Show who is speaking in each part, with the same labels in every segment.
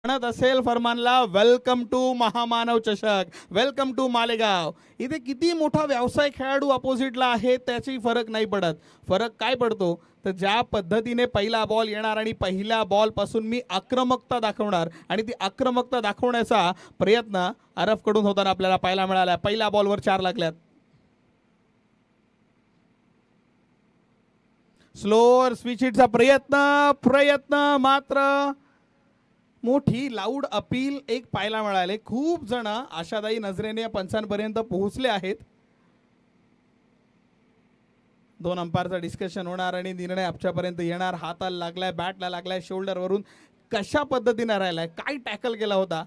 Speaker 1: म्हणत असेल फरमानला, welcome to महामानव चषक, वेलकम टू मालेगाव. इथे किती मोठा व्यावसायिक खेळाडू अपोजिटला आहे त्याची फरक नाही पडत. फरक काय पडतो तर ज्या पद्धतीने पहिला बॉल येणार आणि पहिल्या बॉलपासून मी आक्रमकता दाखवणार आणि ती आक्रमकता दाखवण्याचा प्रयत्न आरफकडून होताना आपल्याला पाहायला मिळाला. पहिल्या बॉलवर 4 लागल्यात. स्लोअर स्विच हिटचा प्रयत्न मात्र मोठी लाऊड अपील एक पाहायला मिळाले. खूप जण आशादायी नजरेने पंचांपर्यंत पोहोचले आहेत. 2 अंपायरचं डिस्कशन होणार आणि निर्णय आमच्यापर्यंत येणार. हाताला लागलाय, बॅटला लागलाय, शोल्डरवरून कशा पद्धतीने राहिलाय, काय टॅकल केला होता,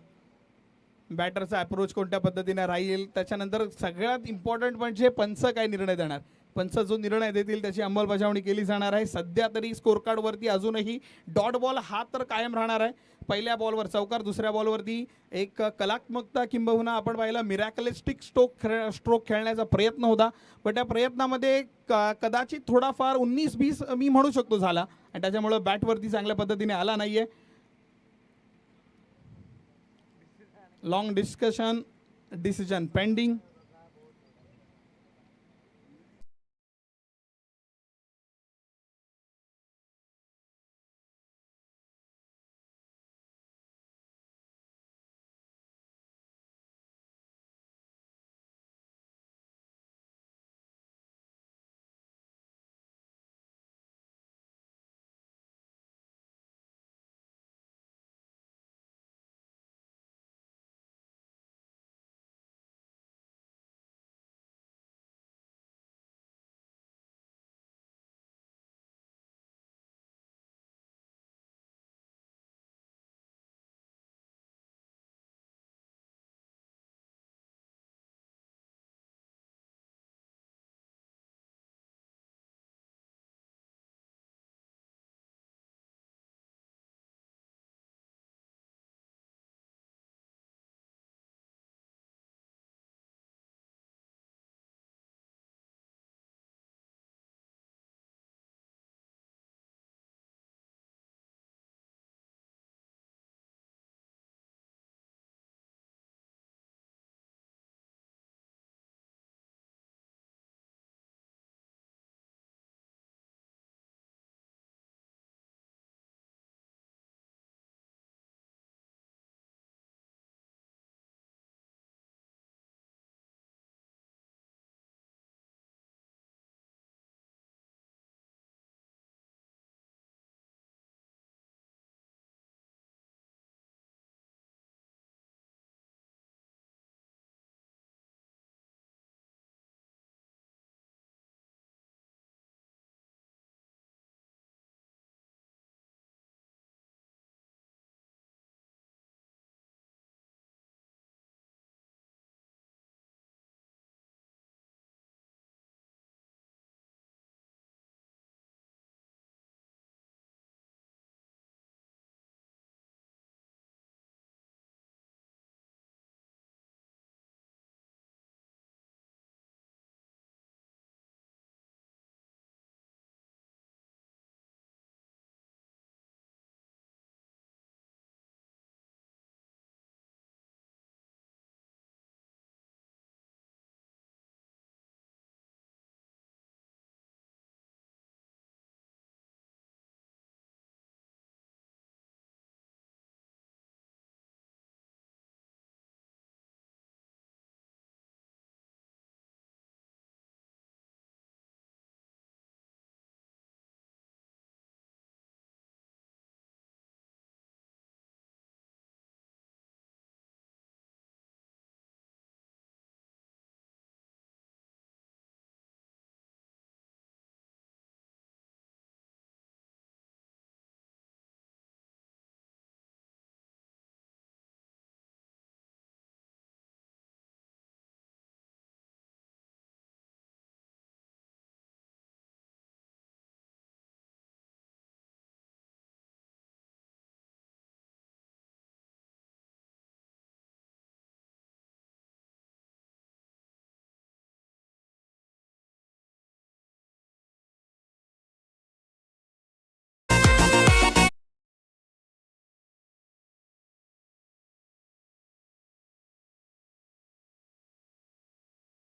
Speaker 1: बॅटरचा अप्रोच कोणत्या पद्धतीने राहील, त्याच्यानंतर सगळ्यात इम्पॉर्टंट म्हणजे पंच काय निर्णय देणार. पंच जो निर्णय देतील त्याची अंमलबजावणी केली जाणार आहे. सध्या तरी स्कोर कार्डवरती अजूनही डॉट बॉल हा तर कायम राहणार आहे. पहिल्या बॉलवर चौकार, दुसऱ्या बॉलवरती एक कलात्मकता किंबहुना आपण पाहिलं मिरॅकलिस्टिक स्ट्रोक खेळण्याचा प्रयत्न होता. पण त्या प्रयत्नामध्ये कदाचित थोडाफार 19-20 मी म्हणू शकतो झाला आणि त्याच्यामुळे बॅटवरती चांगल्या पद्धतीने आला नाहीये. Long decision pending.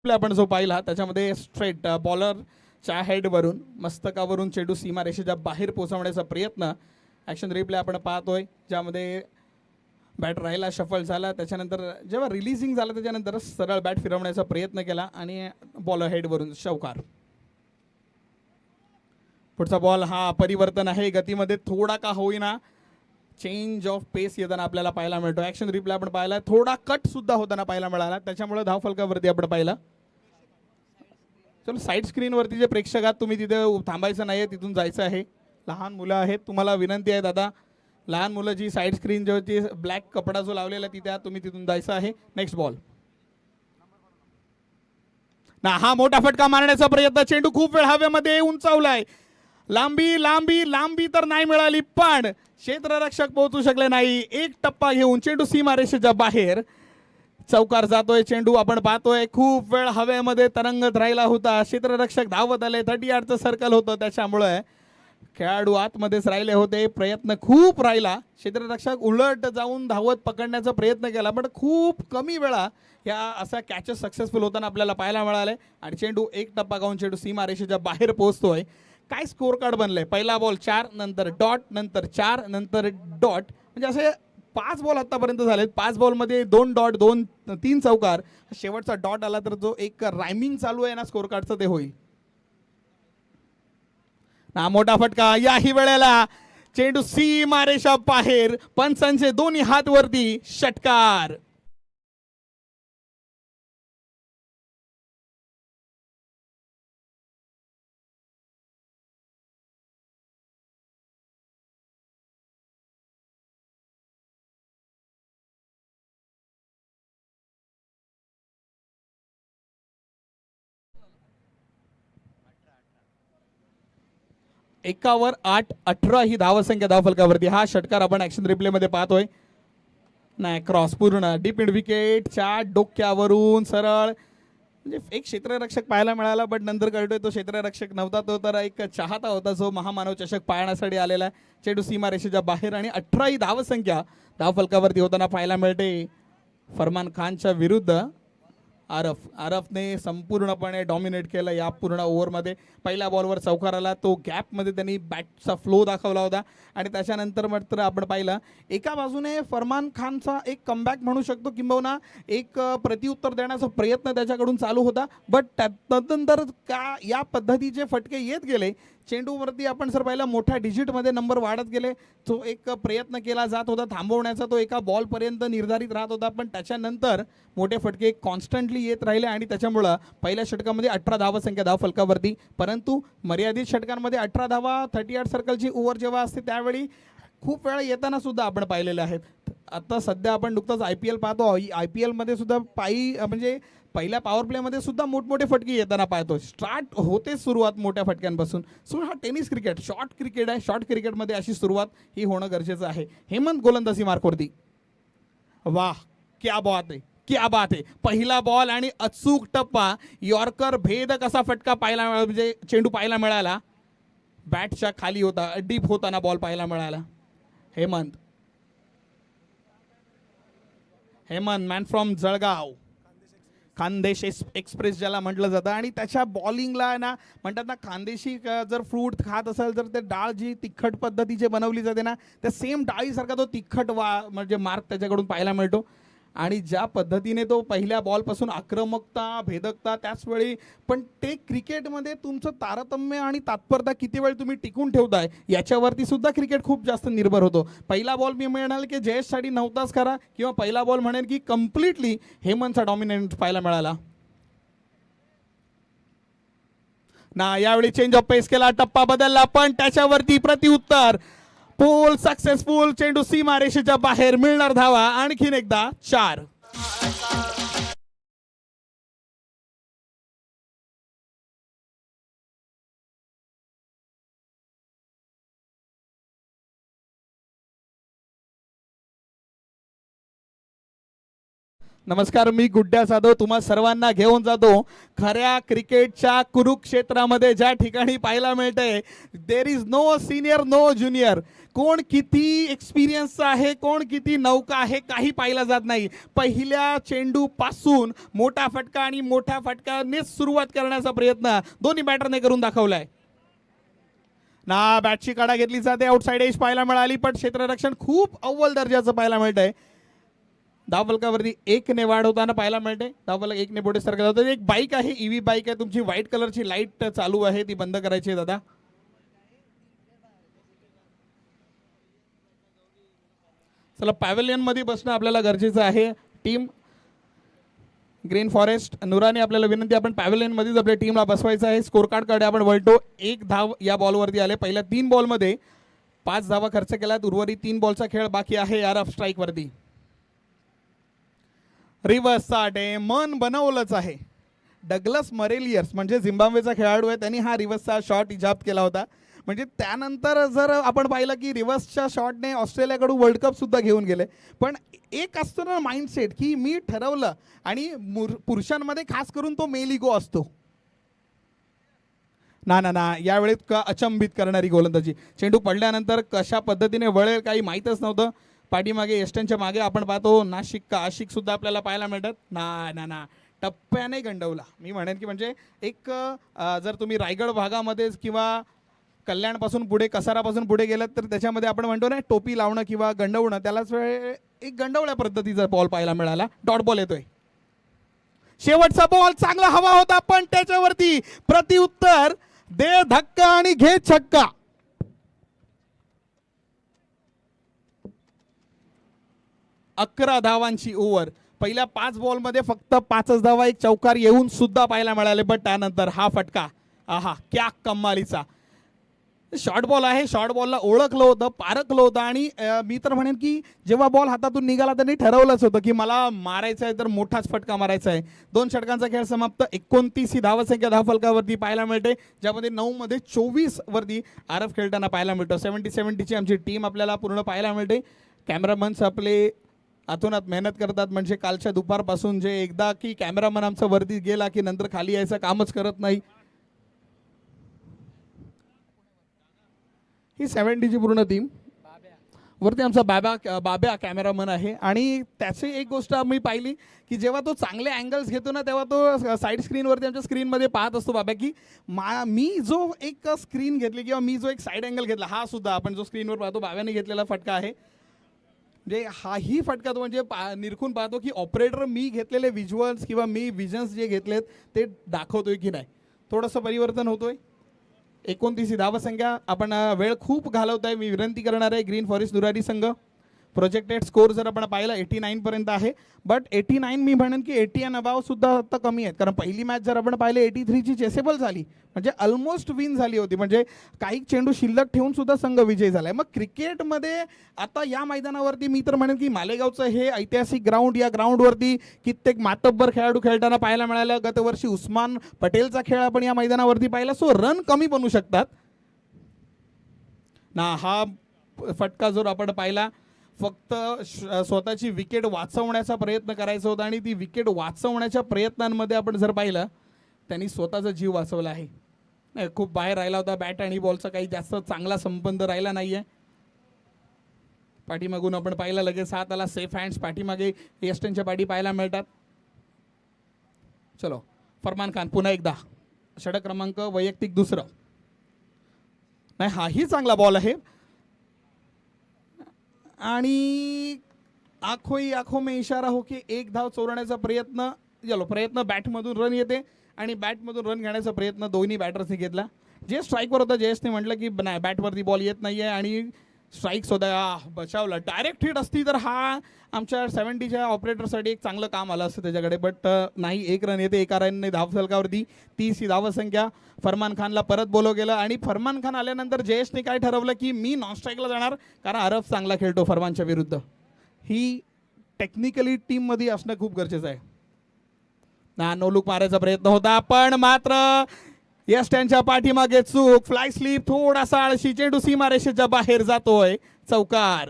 Speaker 1: आपण जो पाहिला त्याच्यामध्ये स्ट्रेट बॉलरच्या हेडवरून मस्तकावरून चेंडू सीमारेषेच्या बाहेर पोहोचवण्याचा प्रयत्न ॲक्शन रिप्ले आपण पाहतोय, ज्यामध्ये बॅट राहिला, शफल झाला, त्याच्यानंतर जेव्हा रिलीजिंग झालं त्याच्यानंतर सरळ बॅट फिरवण्याचा प्रयत्न केला आणि बॉलर हेडवरून चौकार. पुढचा बॉल हा परिवर्तन आहे, गतीमध्ये थोडा का होईना चेंज ऑफ पेस येताना आपल्याला पाहायला मिळतो. ॲक्शन रिप्ले आपण पाहिला, थोडा कट सुद्धा होताना पाहायला मिळाला, त्याच्यामुळे धावफलकावरती आपण पाहिलं. चलो साईड स्क्रीनवरती जे प्रेक्षक आहात तुम्ही तिथे थांबायचं नाही आहे, तिथून जायचं आहे. लहान मुलं आहेत, तुम्हाला विनंती आहे दादा, लहान मुलं जी साईड स्क्रीन जी ब्लॅक कपडा जो लावलेला तिथे तुम्ही तिथून जायचं आहे. नेक्स्ट बॉल ना, हा मोठा फटका मारण्याचा प्रयत्न, चेंडू खूप वेळ हवेमध्ये उंचावलाय, लांबी लांबी लांबी तर नाही मिळाली, पण क्षेत्ररक्षक पोहोचू शकले नाही. एक टप्पा घेऊन चेंडू सीमारेषेच्या बाहेर चौकार जातोय. चेंडू आपण पाहतोय खूप वेळ हवेमध्ये तरंगत राहिला होता, क्षेत्ररक्षक धावत आले, 38चं सर्कल होतं, त्याच्यामुळे खेळाडू आतमध्येच राहिले होते. प्रयत्न खूप राहिला, क्षेत्ररक्षक उलट जाऊन धावत पकडण्याचा प्रयत्न केला, पण खूप कमी वेळा या असा कॅचेस सक्सेसफुल होताना आपल्याला पाहायला मिळाले आणि चेंडू एक टप्पा गाऊन चेंडू सीमारेषेच्या बाहेर पोहोचतोय. काय स्कोर कार्ड बनलंय, पहिला बॉल 4, नंतर डॉट, नंतर 4, नंतर डॉट, म्हणजे असे 5 बॉल आतापर्यंत झालेत. 5 बॉलमध्ये 2 डॉट, 3 चौकार, शेवटचा डॉट आला तर जो एक रायमिंग चालू आहे ना स्कोर कार्डचं ते होईल ना. मोठा फटका, याही वेळेला चेंडू सीमारेषा बाहेर, पंचांचे दोन्ही हात वरती, षटकार. एकावर 8, 18 ही धावसंख्या धावफलकावरती. हा षटकार आपण ॲक्शन रिप्ले मध्ये पाहतोय. नाही, क्रॉस पूर्ण डीप मिड विकेटच्या डोक्यावरून सरळ, म्हणजे एक क्षेत्ररक्षक पाहायला मिळाला, बट नंतर कळतोय तो क्षेत्ररक्षक नव्हता, तो तर एक चाहता होता जो महामानव चषक पाहण्यासाठी आलेला आहे. चेंडू सीमारेषेच्या बाहेर आणि 18 ही धावसंख्या धावफलकावरती होताना पाहायला मिळते. फरमान खानच्या विरुद्ध आरफने संपूर्णपणे डॉमिनेट केलं या पूर्ण ओव्हरमध्ये. पहिल्या बॉलवर चौकार आला, तो गॅपमध्ये त्यांनी बॅटचा फ्लो दाखवला होता आणि त्याच्यानंतर मात्र आपण पाहिलं एका बाजूने फरमान खानचा एक कमबॅक म्हणू शकतो, किंबहुना एक प्रत्युत्तर देण्याचा प्रयत्न त्याच्याकडून चालू होता, बट त्यानंतर का या पद्धतीचे फटके येत गेले. चेंडूवरती आपण सर पाहिलं मोठ्या डिजिटमध्ये नंबर वाढत गेले, जो एक प्रयत्न केला जात होता थांबवण्याचा, तो एका बॉलपर्यंत निर्धारित राहत होता, पण त्याच्यानंतर मोठे फटके कॉन्स्टंटली येत राहिले आणि त्याच्यामुळं पहिल्या षटकामध्ये 18 धावसंख्या धावफलकावरती, परंतु मर्यादित षटकांमध्ये 18 धावा 38 सर्कलची ओव्हर जेव्हा असते त्यावेळी खूप वेळा येताना सुद्धा आपण पाहिलेले आहेत. आता सध्या आपण नुकतंच IPL पाहतो, IPL मध्ये सुद्धा म्हणजे पहिल्या पॉवर प्लेमध्ये सुद्धा मोठमोठे फटके येताना पाहतो. स्टार्ट होते सुरुवात मोठ्या फटक्यांपासून. सो हा टेनिस क्रिकेट शॉर्ट क्रिकेट आहे, शॉर्ट क्रिकेटमध्ये अशी सुरुवात ही होणं गरजेचं आहे. हेमंत गोलंदाजी मार्कवरती, वाह क्या बात आहे, क्या बात आहे. पहिला बॉल आणि अचूक टप्पा, यॉर्कर भेदक असा फटका पाहायला म्हणजे चेंडू पाहायला मिळाला, बॅटच्या खाली होता, डीप होताना बॉल पाहायला मिळाला. Hemant man from Jalgaon, Khandesh express ज्याला म्हटलं जातं, आणि त्याच्या बॉलिंगला ना म्हणतात ना, खानदेशी जर फ्रूट खात असेल तर ते डाळ जी तिखट पद्धतीचे बनवली जाते ना, त्या सेम डाळीसारखा तो तिखट म्हणजे मार्क त्याच्याकडून पाहायला मिळतो. आणि ज्या पद्धतीने तो पहिल्या बॉलपासून आक्रमकता, भेदकता, त्याचवेळी पण ते क्रिकेटमध्ये तुमचं तारतम्य आणि तात्परता किती वेळ तुम्ही टिकून ठेवताय याच्यावरती सुद्धा क्रिकेट खूप जास्त निर्भर होतो. पहिला बॉल मी म्हणाल की जयेशसाठी नव्हताच खरा, किंवा पहिला बॉल म्हणेल की कम्प्लिटली हेमंतचा डॉमिनेट पाहायला मिळाला ना. यावेळी चेंज ऑफ पेस केला, टप्पा बदलला, पण त्याच्यावरती प्रतिउत्तर, पोल सक्सेसफुल, चेंडू सीमारेषेच्या बाहेर, मिळणार धावा आणखीन एकदा 4. नमस्कार, मी गुड्ड्या जाधव तुम्हा सर्वांना घेऊन जातो खऱ्या क्रिकेटच्या कुरुक्षेत्रामध्ये, ज्या ठिकाणी पाहायला मिळतंय there is no senior no junior. कोण किती एक्सपिरियन्सचा आहे, कोण किती नौका आहे, काही पाहिलं जात नाही. पहिल्या चेंडू पासून मोठा फटका आणि मोठ्या फटक्याने सुरुवात करण्याचा प्रयत्न दोन्ही बॅटरने करून दाखवलाय. ना बॅटची काढा घेतली जाते, आउटसाइड एज पाहायला मिळाली, पण क्षेत्ररक्षण खूप अव्वल दर्जाचं पाहायला मिळत आहे. धावफलकावरती 1ने वाढ होताना पाहायला मिळते. धावफलक 1ने पुढे सरकत होतं. एक बाईक आहे, ईव्ही बाईक आहे तुमची, व्हाईट कलरची लाईट चालू आहे, ती बंद करायची आहे दादा. चला पॅव्हलियन मध्ये बसणं आपल्याला गरजेचं आहे. टीम ग्रीन फॉरेस्ट नुराने आपल्याला विनंती, आपण पॅव्हलियन मध्येच आपल्या टीमला बसवायचं आहे. स्कोर कार्ड कडे आपण वळतो. 1 धाव या बॉलवरती आले. पहिल्या 3 बॉलमध्ये 5 धावा खर्च केल्यात. उर्वरित 3 बॉलचा खेळ बाकी आहे आरफ स्ट्राईक वरती. रिव्हर्सचा मन बनवलंच आहे. डगलस मरेलियर्स म्हणजे झिम्बाब्वेचा खेळाडू आहे, त्यांनी हा रिव्हर्सचा शॉट इजाप्त केला होता. म्हणजे त्यानंतर जर आपण पाहिलं की रिव्हर्सच्या शॉटने ऑस्ट्रेलियाकडून वर्ल्ड कप सुद्धा घेऊन गेले. पण एक असतो ना माइंडसेट की मी ठरवलं, आणि पुरुषांमध्ये खास करून तो मेल इगो असतो. ना ना ना यावेळी अचंबित करणारी गोलंदाजी. चेंडू पडल्यानंतर कशा पद्धतीने वळेल काही माहीतच नव्हतं. पाठीमागे एस्टनच्या मागे आपण पाहतो नाशिक का आशिक सुद्धा आपल्याला पाहायला मिळतात. ना ना ना टप्प्याने गंडवला. मी म्हणेन की म्हणजे एक जर तुम्ही रायगड भागामध्ये किंवा कल्याणपासून पुढे कसारापासून पुढे गेलात तर त्याच्यामध्ये आपण म्हणतो ना टोपी लावणं किंवा गंडवणं, त्यालाच एक गंडवल्या पद्धतीचा बॉल पाहायला मिळाला. डॉट बॉल येतोय. शेवटचा बॉल चांगला हवा होता, पण त्याच्यावरती प्रतिउत्तर दे धक्का आणि घे छक्का. अकरा धावांची ओव्हर. पहिल्या 5 बॉलमध्ये फक्त 5च धावा, एक चौकार येऊन सुद्धा पाहायला मिळाले. पण त्यानंतर हा फटका, आहा क्या कमालीचा शॉर्ट बॉल आहे. शॉर्ट बॉलला ओळखलं होतं, पारखलं होतं, आणि मी तर म्हणेन की जेव्हा बॉल हातातून निघाला त्यांनी ठरवलंच होतं की मला मारायचं आहे तर मोठाच फटका मारायचा आहे. 2 षटकांचा खेळ समाप्त. 29 ही धावसंख्या धावफलकावरती पाहायला मिळते, ज्यामध्ये 9 मध्ये 24 वरती आरफ खेळताना पाहायला मिळतो. 70-70 आमची टीम आपल्याला पूर्ण पाहायला मिळते. कॅमेरामन्स आपले अतोनात मेहनत करतात. म्हणजे कालच्या दुपारपासून जे एकदा की कॅमेरामन आमचा वरती गेला की नंतर खाली यायचं कामच करत नाही. ही 70ची पूर्ण टीम. वरती आमचा बाब्या कॅमेरामन आहे, आणि त्याची एक गोष्ट आम्ही पाहिली की जेव्हा तो चांगले अँगल्स घेतो ना तेव्हा तो साईड स्क्रीनवरती आमच्या स्क्रीनमध्ये पाहत असतो बाब्या की मी जो एक स्क्रीन घेतली किंवा मी जो एक साईड अँगल घेतला, हा सुद्धा आपण जो स्क्रीनवर पाहतो बाब्याने घेतलेला फटका आहे. म्हणजे हाही फटका तो म्हणजे निरखून पाहतो की ऑपरेटर मी घेतलेले व्हिज्युअल्स किंवा मी विजन्स जे घेतलेत ते दाखवतोय की नाही. थोडंसं परिवर्तन होतोय. 29 ही धावसंख्या. आपण वेळ खूप घालवताय. मी विनंती करणार आहे ग्रीन फॉरेस्ट दुरारी संघ. प्रोजेक्टेड स्कोर जर आपण पाहिला 89 पर्यंत आहे, बट 89 मी म्हणेन की 80 अँड अबाव सुद्धा आता कमी आहेत. कारण पहिली मॅच जर आपण पाहिले 83ची चेसेबल झाली, म्हणजे ऑलमोस्ट विन झाली होती. म्हणजे काही चेंडू शिल्लक ठेवून सुद्धा संघ विजयी झालाय. मग क्रिकेटमध्ये आता या मैदानावरती मी तर म्हणेन की मालेगावचं हे ऐतिहासिक ग्राउंड, या ग्राउंडवरती कित्येक मातब्बर खेळाडू खेळताना पाहायला मिळालं. गतवर्षी उस्मान पटेलचा खेळ आपण या मैदानावरती पाहिला. सो रन कमी बनू शकतात ना. हा फटका जर आपण पाहिला, फक्त स्वतःची विकेट वाचवण्याचा प्रयत्न करायचा होता, आणि ती विकेट वाचवण्याच्या प्रयत्नांमध्ये आपण जर पाहिलं त्यांनी स्वतःचा जीव वाचवला आहे. नाही, खूप बाहेर राहिला होता. बॅट आणि बॉलचा काही जास्त चांगला संबंध राहिला नाहीये. पाठीमागून आपण पाहिलं लगेच हात आला. सेफ हँड्स पाठीमागे एस्टनच्या पाठी पाहायला मिळतात. चलो फरमान खान पुन्हा एकदा षटक क्रमांक वैयक्तिक दुसरं. नाही, हाही चांगला बॉल आहे, आणि आखो में इशारा हो की एक धाव चोरण्याचा प्रयत्न. प्रयत्न बॅटमधून रन येते, आणि बॅटमधून रन घेण्याचा प्रयत्न दोन्ही बॅटर्सने घेतला. जे स्ट्राईकवर होता जयेशने म्हटलं की नाही बॅटवरती बॉल येत नाही आहे, आणि स्ट्राईक सुद्धा बचावला. डायरेक्ट हिट असती तर हा आमच्या 70च्या ऑपरेटरसाठी एक चांगलं काम आलं असतं त्याच्याकडे, बट नाही. 1 रन येते एका रनने धावफलकावरती. 30 ही धावसंख्या. फरमान खानला परत बोलव गेलं, आणि फरमान खान आल्यानंतर जयेशने काय ठरवलं की मी नॉन स्ट्राईकला जाणार, कारण आरफ चांगला खेळतो फरमानच्या विरुद्ध. ही टेक्निकली टीममध्ये असणं खूप गरजेचं आहे. नो लुक मारायचा प्रयत्न होता, पण मात्र यस त्यांच्या पाठीमागे चूक. फ्लाय स्लीप, थोडासा आळशी चेंडू सीमारेषेच्या बाहेर जातोय. चौकार.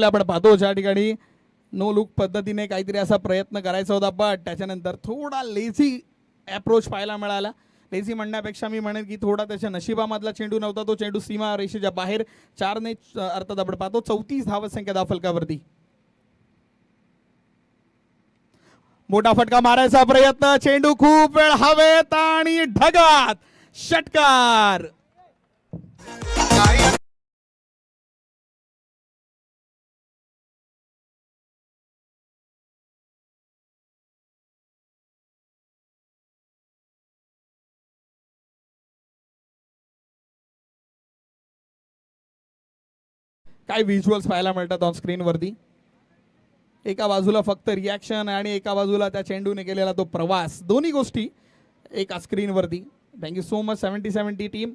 Speaker 1: आपण पाहतो ज्या ठिकाणी नो लुक पद्धतीने काहीतरी असा प्रयत्न करायचा होता, पण त्याच्यानंतर थोडा लेझी अप्रोच पाहायला मिळाला. लेझी म्हणण्यापेक्षा मी म्हणेन की थोडा त्याच्या नशिबामधला चेंडू नव्हता, तो चेंडू सीमा रेषेच्या बाहेर 4ने अर्थात आपण पाहतो 34 धावसंख्या धावफलकावरती. मोठा फटका मारायचा प्रयत्न, चेंडू खूप वेळ हवेत आणि ढगात षटकार. काय व्हिज्युअल्स पाहायला मिळतात ऑन स्क्रीनवरती. एका बाजूला फक्त रिॲक्शन आणि एका बाजूला त्या चेंडूने केलेला तो प्रवास, दोन्ही गोष्टी एका स्क्रीनवरती. Thank you so much 70-70 team.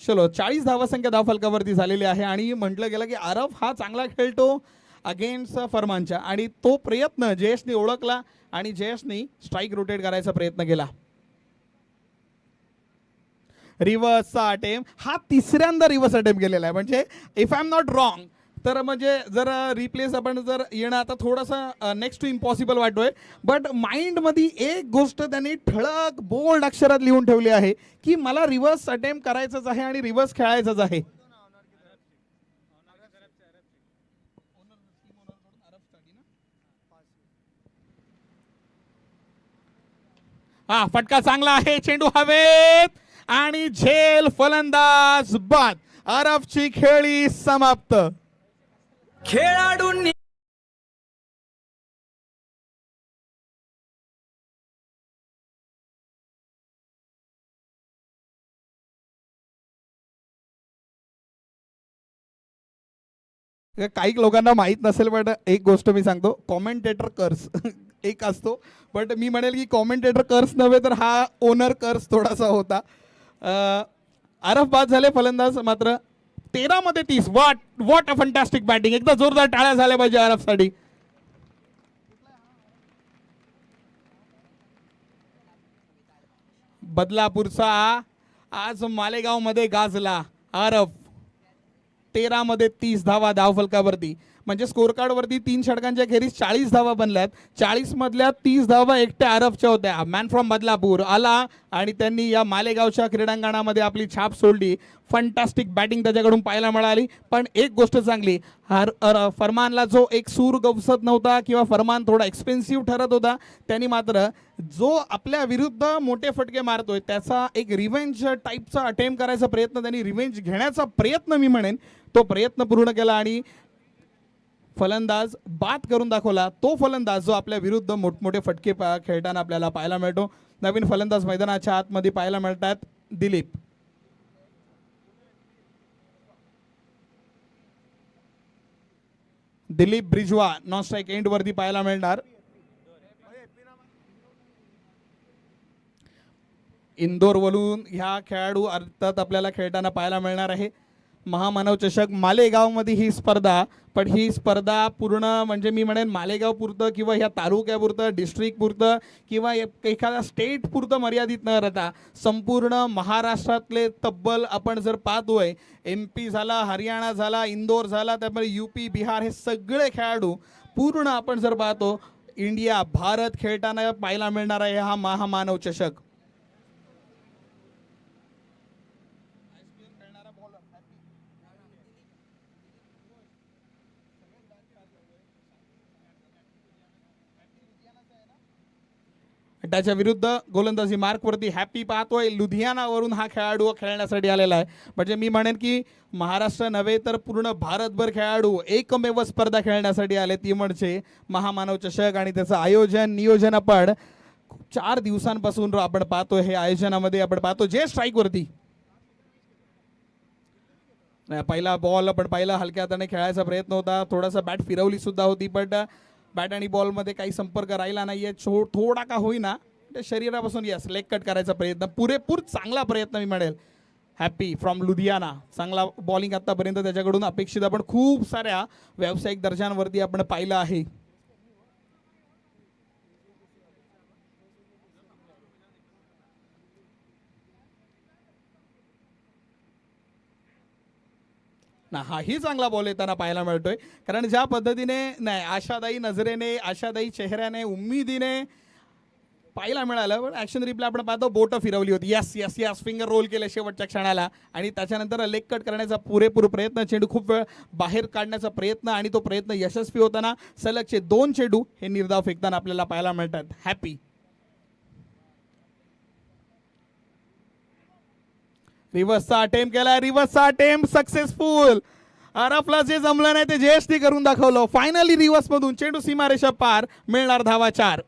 Speaker 1: चलो 40 धावसंख्या धावफलकावरती झालेली आहे आणि म्हटलं गेलं की आरव हा चांगला खेळतो अगेन्स्ट फरमानच्या, आणि तो प्रयत्न जयेशने ओळखला आणि जयेशने स्ट्राईक रोटेट करायचा प्रयत्न केला. रिव्हर्सचा अटेम्प्ट, हा तिसऱ्यांदा रिव्हर्स अटेम्प्ट केलेला आहे. म्हणजे if I am not wrong तर म्हणजे जर रिप्लेस आपण जर येणं आता थोडंसं नेक्स्ट टू इम्पॉसिबल वाटतोय, बट माइंडमध्ये एक गोष्ट त्यांनी ठळक बोल्ड अक्षरात लिहून ठेवली आहे की मला रिव्हर्स अटेम्प्ट करायचंच आहे आणि रिव्हर्स खेळायचंच आहे. हा फटका चांगला आहे, चेंडू हवेत आणि झेल फलंदाज बाद. आरवची खेळी समाप्त.
Speaker 2: खेळाडूंनी
Speaker 1: काही लोकांना माहीत नसेल, बट एक गोष्ट मी सांगतो, कॉमेंटेटर कर्स एक असतो, बट मी म्हणेल की कॉमेंटेटर कर्स नव्हे तर हा ओनर कर्स थोडासा होता. आरफ बाद झाले फलंदाज मात्र 13 मध्ये 30. What a fantastic batting. एकदा जोरदार टाळ्या झाल्या पाहिजे आरफसाठी. बदलापूरचा आज मालेगाव मध्ये गाजला आरफ. 13 मध्ये 30 धावा धावफलकावरती, म्हणजे स्कोर कार्ड वरती 3 षटकांच्या खेरीज 40 धावा बनल्यात. 40 मधल्या 30 धावा एकट्या आरफच्या होत्या. मॅन फ्रॉम बदलापूर आला आणि त्यांनी या मालेगावच्या क्रीडांगणामध्ये आपली छाप सोडली. फंटास्टिक बॅटिंग त्याच्याकडून पाहायला मिळाली. पण एक गोष्ट चांगली, फरमानला जो एक सूर गवसत नव्हता किंवा फरमान थोडा एक्सपेन्सिव्ह ठरत होता, त्यांनी मात्र जो आपल्या विरुद्ध मोठे फटके मारतोय त्याचा एक रिव्हेंज टाईपचा अटेम्प्ट करायचा प्रयत्न, त्यांनी रिव्हेंज घेण्याचा प्रयत्न मी म्हणेन तो प्रयत्न पूर्ण केला आणि फलंदाज बाद करून दाखवला. तो फलंदाज जो आपल्या विरुद्ध मोठमोठे फटके खेळताना आपल्याला पाहायला मिळतो. नवीन फलंदाज मैदानाच्या आतमध्ये पाहायला मिळतात. दिलीप ब्रिजवा नॉन स्ट्राईक एंड वरती पाहायला मिळणार. इंदोरवरून ह्या खेळाडू अर्थात आपल्याला खेळताना पाहायला मिळणार आहे. महामानव चषक मालेगावमध्ये ही स्पर्धा, पण ही स्पर्धा पूर्ण म्हणजे मी म्हणेन मालेगाव पुरतं किंवा ह्या तालुक्यापुरतं, डिस्ट्रिक्ट पुरतं किंवा एखाद्या स्टेट पुरतं मर्यादित न राहता संपूर्ण महाराष्ट्रातले तब्बल आपण जर पाहतोय, MP झाला, हरियाणा झाला, इंदोर झाला, त्यामुळे UP, बिहार हे सगळे खेळाडू पूर्ण आपण जर पाहतो इंडिया, भारत खेळताना पाहायला मिळणार आहे हा महामानव चषक. त्याच्या विरुद्ध गोलंदाजी मार्कवरती हॅपी पाहतोय. लुधियानावरून हा खेळाडू खेळण्यासाठी आलेला आहे. म्हणजे मी म्हणेन की महाराष्ट्र नव्हे तर पूर्ण भारतभर खेळाडू एकमेव स्पर्धा खेळण्यासाठी आले, ती म्हणजे महामानव चषक. आणि त्याचं आयोजन नियोजन आपण 4 दिवसांपासून आपण पाहतोय. हे आयोजनामध्ये आपण पाहतो जे स्ट्राईकवरती पहिला बॉल आपण पाहिला हलक्या हाताने खेळायचा प्रयत्न होता, थोडासा बॅट फिरवली सुद्धा होती, बट बॅट आणि बॉलमध्ये काही संपर्क राहिला नाहीये. थोडा का होईना शरीरापासून यस लेग कट करायचा प्रयत्न, पुरेपूर चांगला प्रयत्न मी म्हणेल. हॅपी फ्रॉम लुधियाना, चांगला बॉलिंग आतापर्यंत त्याच्याकडून अपेक्षित आपण खूप साऱ्या व्यावसायिक दर्जांवरती आपण पाहिलं आहे. ना हाही चांगला बॉल येताना पाहायला मिळतोय, कारण ज्या पद्धतीने नाही आशादायी नजरेने, आशादायी चेहऱ्याने, उम्मीदीने पाहायला मिळालं. पण ॲक्शन रिप्ले आपण पाहतो, बोटं फिरवली होती, yes yes yes, finger roll केले शेवटच्या क्षणाला आणि त्याच्यानंतर लेग कट करण्याचा पुरेपूर प्रयत्न, चेंडू खूप वेळ बाहेर काढण्याचा प्रयत्न आणि तो प्रयत्न यशस्वी होताना सलगचे 2 चेंडू हे निर्धाव फेकताना आपल्याला पाहायला मिळतात. हॅपी रिव्हर्सचा अटेम्प्ट केला, रिव्हर्सचा अटेम्प्ट सक्सेसफुल. आरफला जे जमलं नाही ते जयश्री करून दाखवलं. फायनली रिव्हर्स मधून चेंडू सीमारेषा पार, मिळणार धावा 4.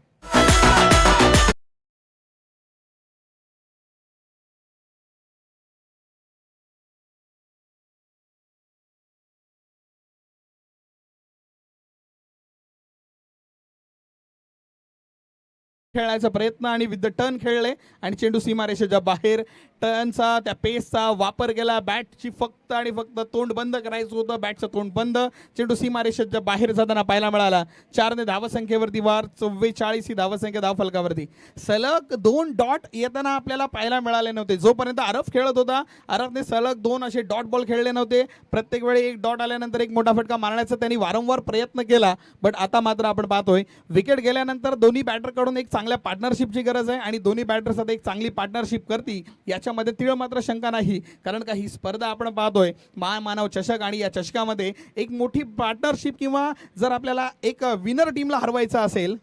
Speaker 1: खेळायचा प्रयत्न आणि विथ द टर्न खेळले आणि चेंडू सीमारेषेच्या बाहेर. टर्नचा त्या पेसचा वापर केला. बॅटची फक्त आणि फक्त तोंड बंद करायचं होतं, बॅटचं तोंड बंद. चेंडू सीमारेषेच्या बाहेर जाताना पाहायला मिळाला. 4 ने धावसंख्येवरती वार, 44 ही धावसंख्या धावफलकावरती. सलग 2 डॉट येताना आपल्याला पाहायला मिळाले नव्हते. जोपर्यंत आरफ खेळत होता, आरफने सलग 2 असे डॉट बॉल खेळले नव्हते. प्रत्येक वेळी एक डॉट आल्यानंतर एक मोठा फटका मारण्याचा त्यांनी वारंवार प्रयत्न केला. बट आता मात्र आपण पाहतोय विकेट गेल्यानंतर दोन्ही बॅटरकडून एक चांगल्या पार्टनरशिपची गरज आहे आणि दोन्ही बॅटर्स आता एक चांगली पार्टनरशिप करती याच्यामध्ये तीळ मात्र शंका नाही. कारण का ही स्पर्धा आपण पाहतोय महामानव चषक आणि या चषकामध्ये एक मोठी पार्टनरशिप किंवा जर आपल्याला एक विनर टीमला हरवायचं असेल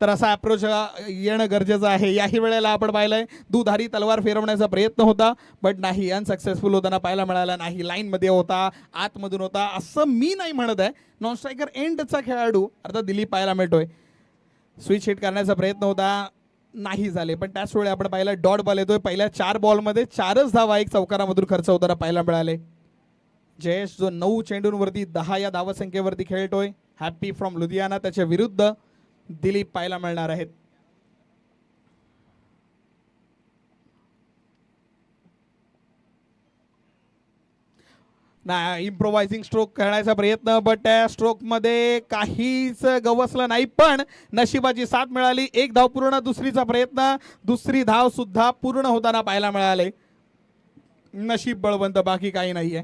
Speaker 1: तर असा अप्रोच येणं गरजेचं आहे. याही वेळेला आपण पाहिलंय दुधारी तलवार फिरवण्याचा प्रयत्न होता, बट नाही, अनसक्सेसफुल होताना पाहायला मिळाला नाही. लाईनमध्ये होता, आतमधून होता असं मी नाही म्हणत आहे. नॉन स्ट्रायकर एंडचा खेळाडू अर्थात दिलीप पाहायला मिळतोय. स्विच हिट करण्याचा प्रयत्न होता, नाही झाले. पण त्याच वेळी आपण पाहिलं डॉट बॉल येतोय. पहिल्या 4 बॉलमध्ये 4च धावा एक चौकारामधून खर्च होताना पाहायला मिळाले. जयेश जो 9 चेंडूंवरती 10 या धावसंख्येवरती खेळतोय. हॅपी फ्रॉम लुधियाना त्याच्या विरुद्ध दिलीप पाहायला मिळणार आहेत. ना इम्प्रोवायझिंग स्ट्रोक खेळण्याचा प्रयत्न, बट त्या स्ट्रोकमध्ये काहीच गवसलं नाही. पण नशिबाची साथ मिळाली. 1 धाव पूर्ण, दुसरीचा प्रयत्न, दुसरी धाव सुद्धा पूर्ण होताना पाहायला मिळाले. नशीब बळवंत, बाकी काही नाहीये.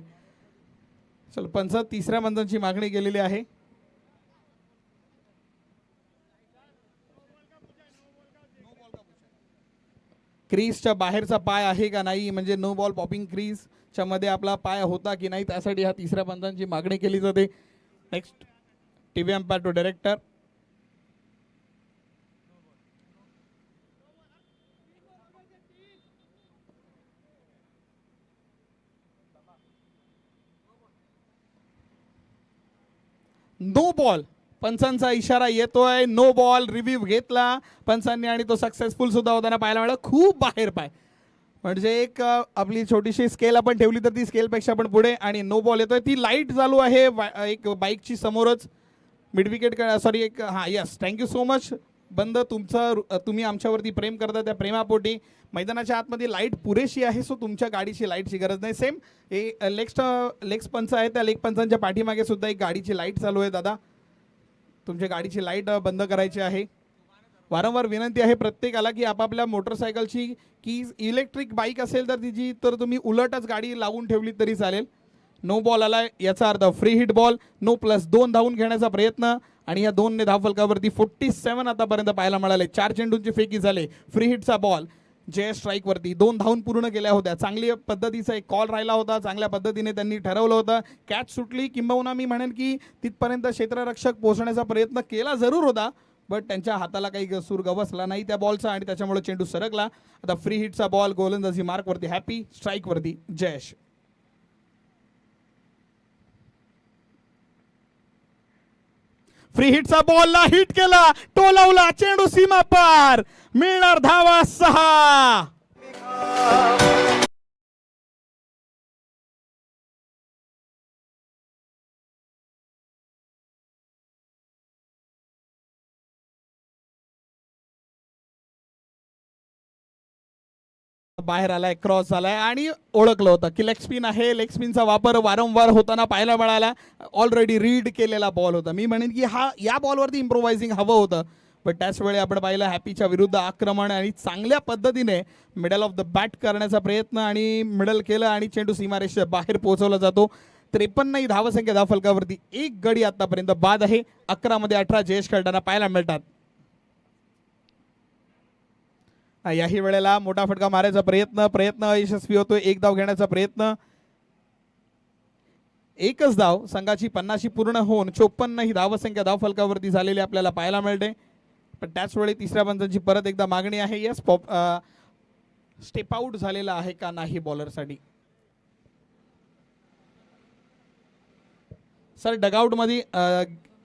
Speaker 1: चल पंच 3ऱ्या पंचांची मागणी केलेली आहे. क्रीजच्या बाहेरचा पाय आहे का नाही, म्हणजे नो बॉल पॉपिंग क्रीजच्या मध्ये आपला पाय होता की नाही, त्यासाठी ह्या 3ऱ्या पंचांची मागणी केली जाते. Next TV umpire to director. No ball, पंचांचा इशारा येतोय. नो बॉल रिव्ह्यू घेतला पंचांनी आणि तो सक्सेसफुल सुद्धा होताना पाहायला मिळाला. खूप बाहेर पाय, म्हणजे एक आपली छोटीशी स्केल आपण ठेवली तर ती स्केलपेक्षा पण पुढे. आणि नो बॉल येतोय. ती लाईट चालू आहे एक बाईकची समोरच. मिड विकेट, सॉरी एक हां यस, थँक्यू सो मच बंद. तुम्ही आमच्यावरती प्रेम करता त्या प्रेमापोटी. मैदानाच्या आतमध्ये लाईट पुरेशी आहे, सो तुमच्या गाडीची लाईटची गरज नाही. सेम हे लेग्स पंच आहे, त्या लेग पंचांच्या पाठीमागे सुद्धा एक गाडीची लाईट चालू आहे. दादा तुमच्या गाडीची लाईट बंद करायची आहे. वारंवार विनंती आहे प्रत्येकाला की आपापल्या मोटरसायकलची की इलेक्ट्रिक बाईक असेल तर तिची तर तुम्ही उलटच गाडी लावून ठेवली तरी चालेल. नो बॉल आलाय, याचा अर्थ फ्री हिट बॉल. नो +2 धावून घेण्याचा प्रयत्न आणि या 2 ने धावफलकावरती 47 आतापर्यंत पाहायला मिळाले. 4 चेंडूंची फेकी झाले. फ्री हिटचा बॉल जे स्ट्राईक वरती 2 धावून पूर्ण केल्या होत्या. चांगली पद्धतीचा एक कॉल राहिला होता, चांगल्या पद्धतीने त्यांनी ठरवलं होतं. कॅच सुटली, किंबहुना मी म्हणेन की तिथपर्यंत क्षेत्ररक्षक पोहोचण्याचा प्रयत्न केला जरूर होता, बट त्यांच्या हाताला काही सूर गवसला नाही त्या बॉलचा आणि त्याच्यामुळे चेंडू सरकला. आता फ्री हिटचा बॉल गोलंदाजी मार्कवरती हॅपी, स्ट्राईकवरती जयेश. फ्री हिटचा बॉलला हिट केला, टोलावला, चेंडू सीमा पार, मिळणार धावा 6. बाहेर आलाय, क्रॉस झालाय आणि ओळखलं होतं की लेग स्पिन आहे. लेग स्पिनचा वापर वारंवार होताना पाहायला मिळाला. ऑलरेडी रीड केलेला बॉल होता. मी म्हणेन की या बॉलवरती इम्प्रोवायझिंग हवं होतं, पण त्याच वेळी आपण पाहिलं हॅपीच्या विरुद्ध आक्रमण आणि चांगल्या पद्धतीने मिडल ऑफ द बॅट करण्याचा प्रयत्न आणि मिडल केलं आणि चेंडू सीमारेषेच्या बाहेर पोहोचवला जातो. 53 ही धावसंख्या धावफलकावरती. एक गडी आतापर्यंत बाद आहे. 11 मध्ये 18 जयेश खेळताना पाहायला मिळतात. याही वेळेला मोठा फटका मारायचा प्रयत्न यशस्वी होतोय. एक धाव घेण्याचा प्रयत्न, एकच धाव. संघाची 50 पूर्ण होऊन 54 ही धावसंख्या धावफलकावरती झालेली आपल्याला पाहायला मिळते. पण त्याच वेळी तिसऱ्या पंचांची परत एकदा मागणी आहे. यस, स्टेप आउट झालेला आहे का नाही बॉलरसाठी. सर डगआउट मध्ये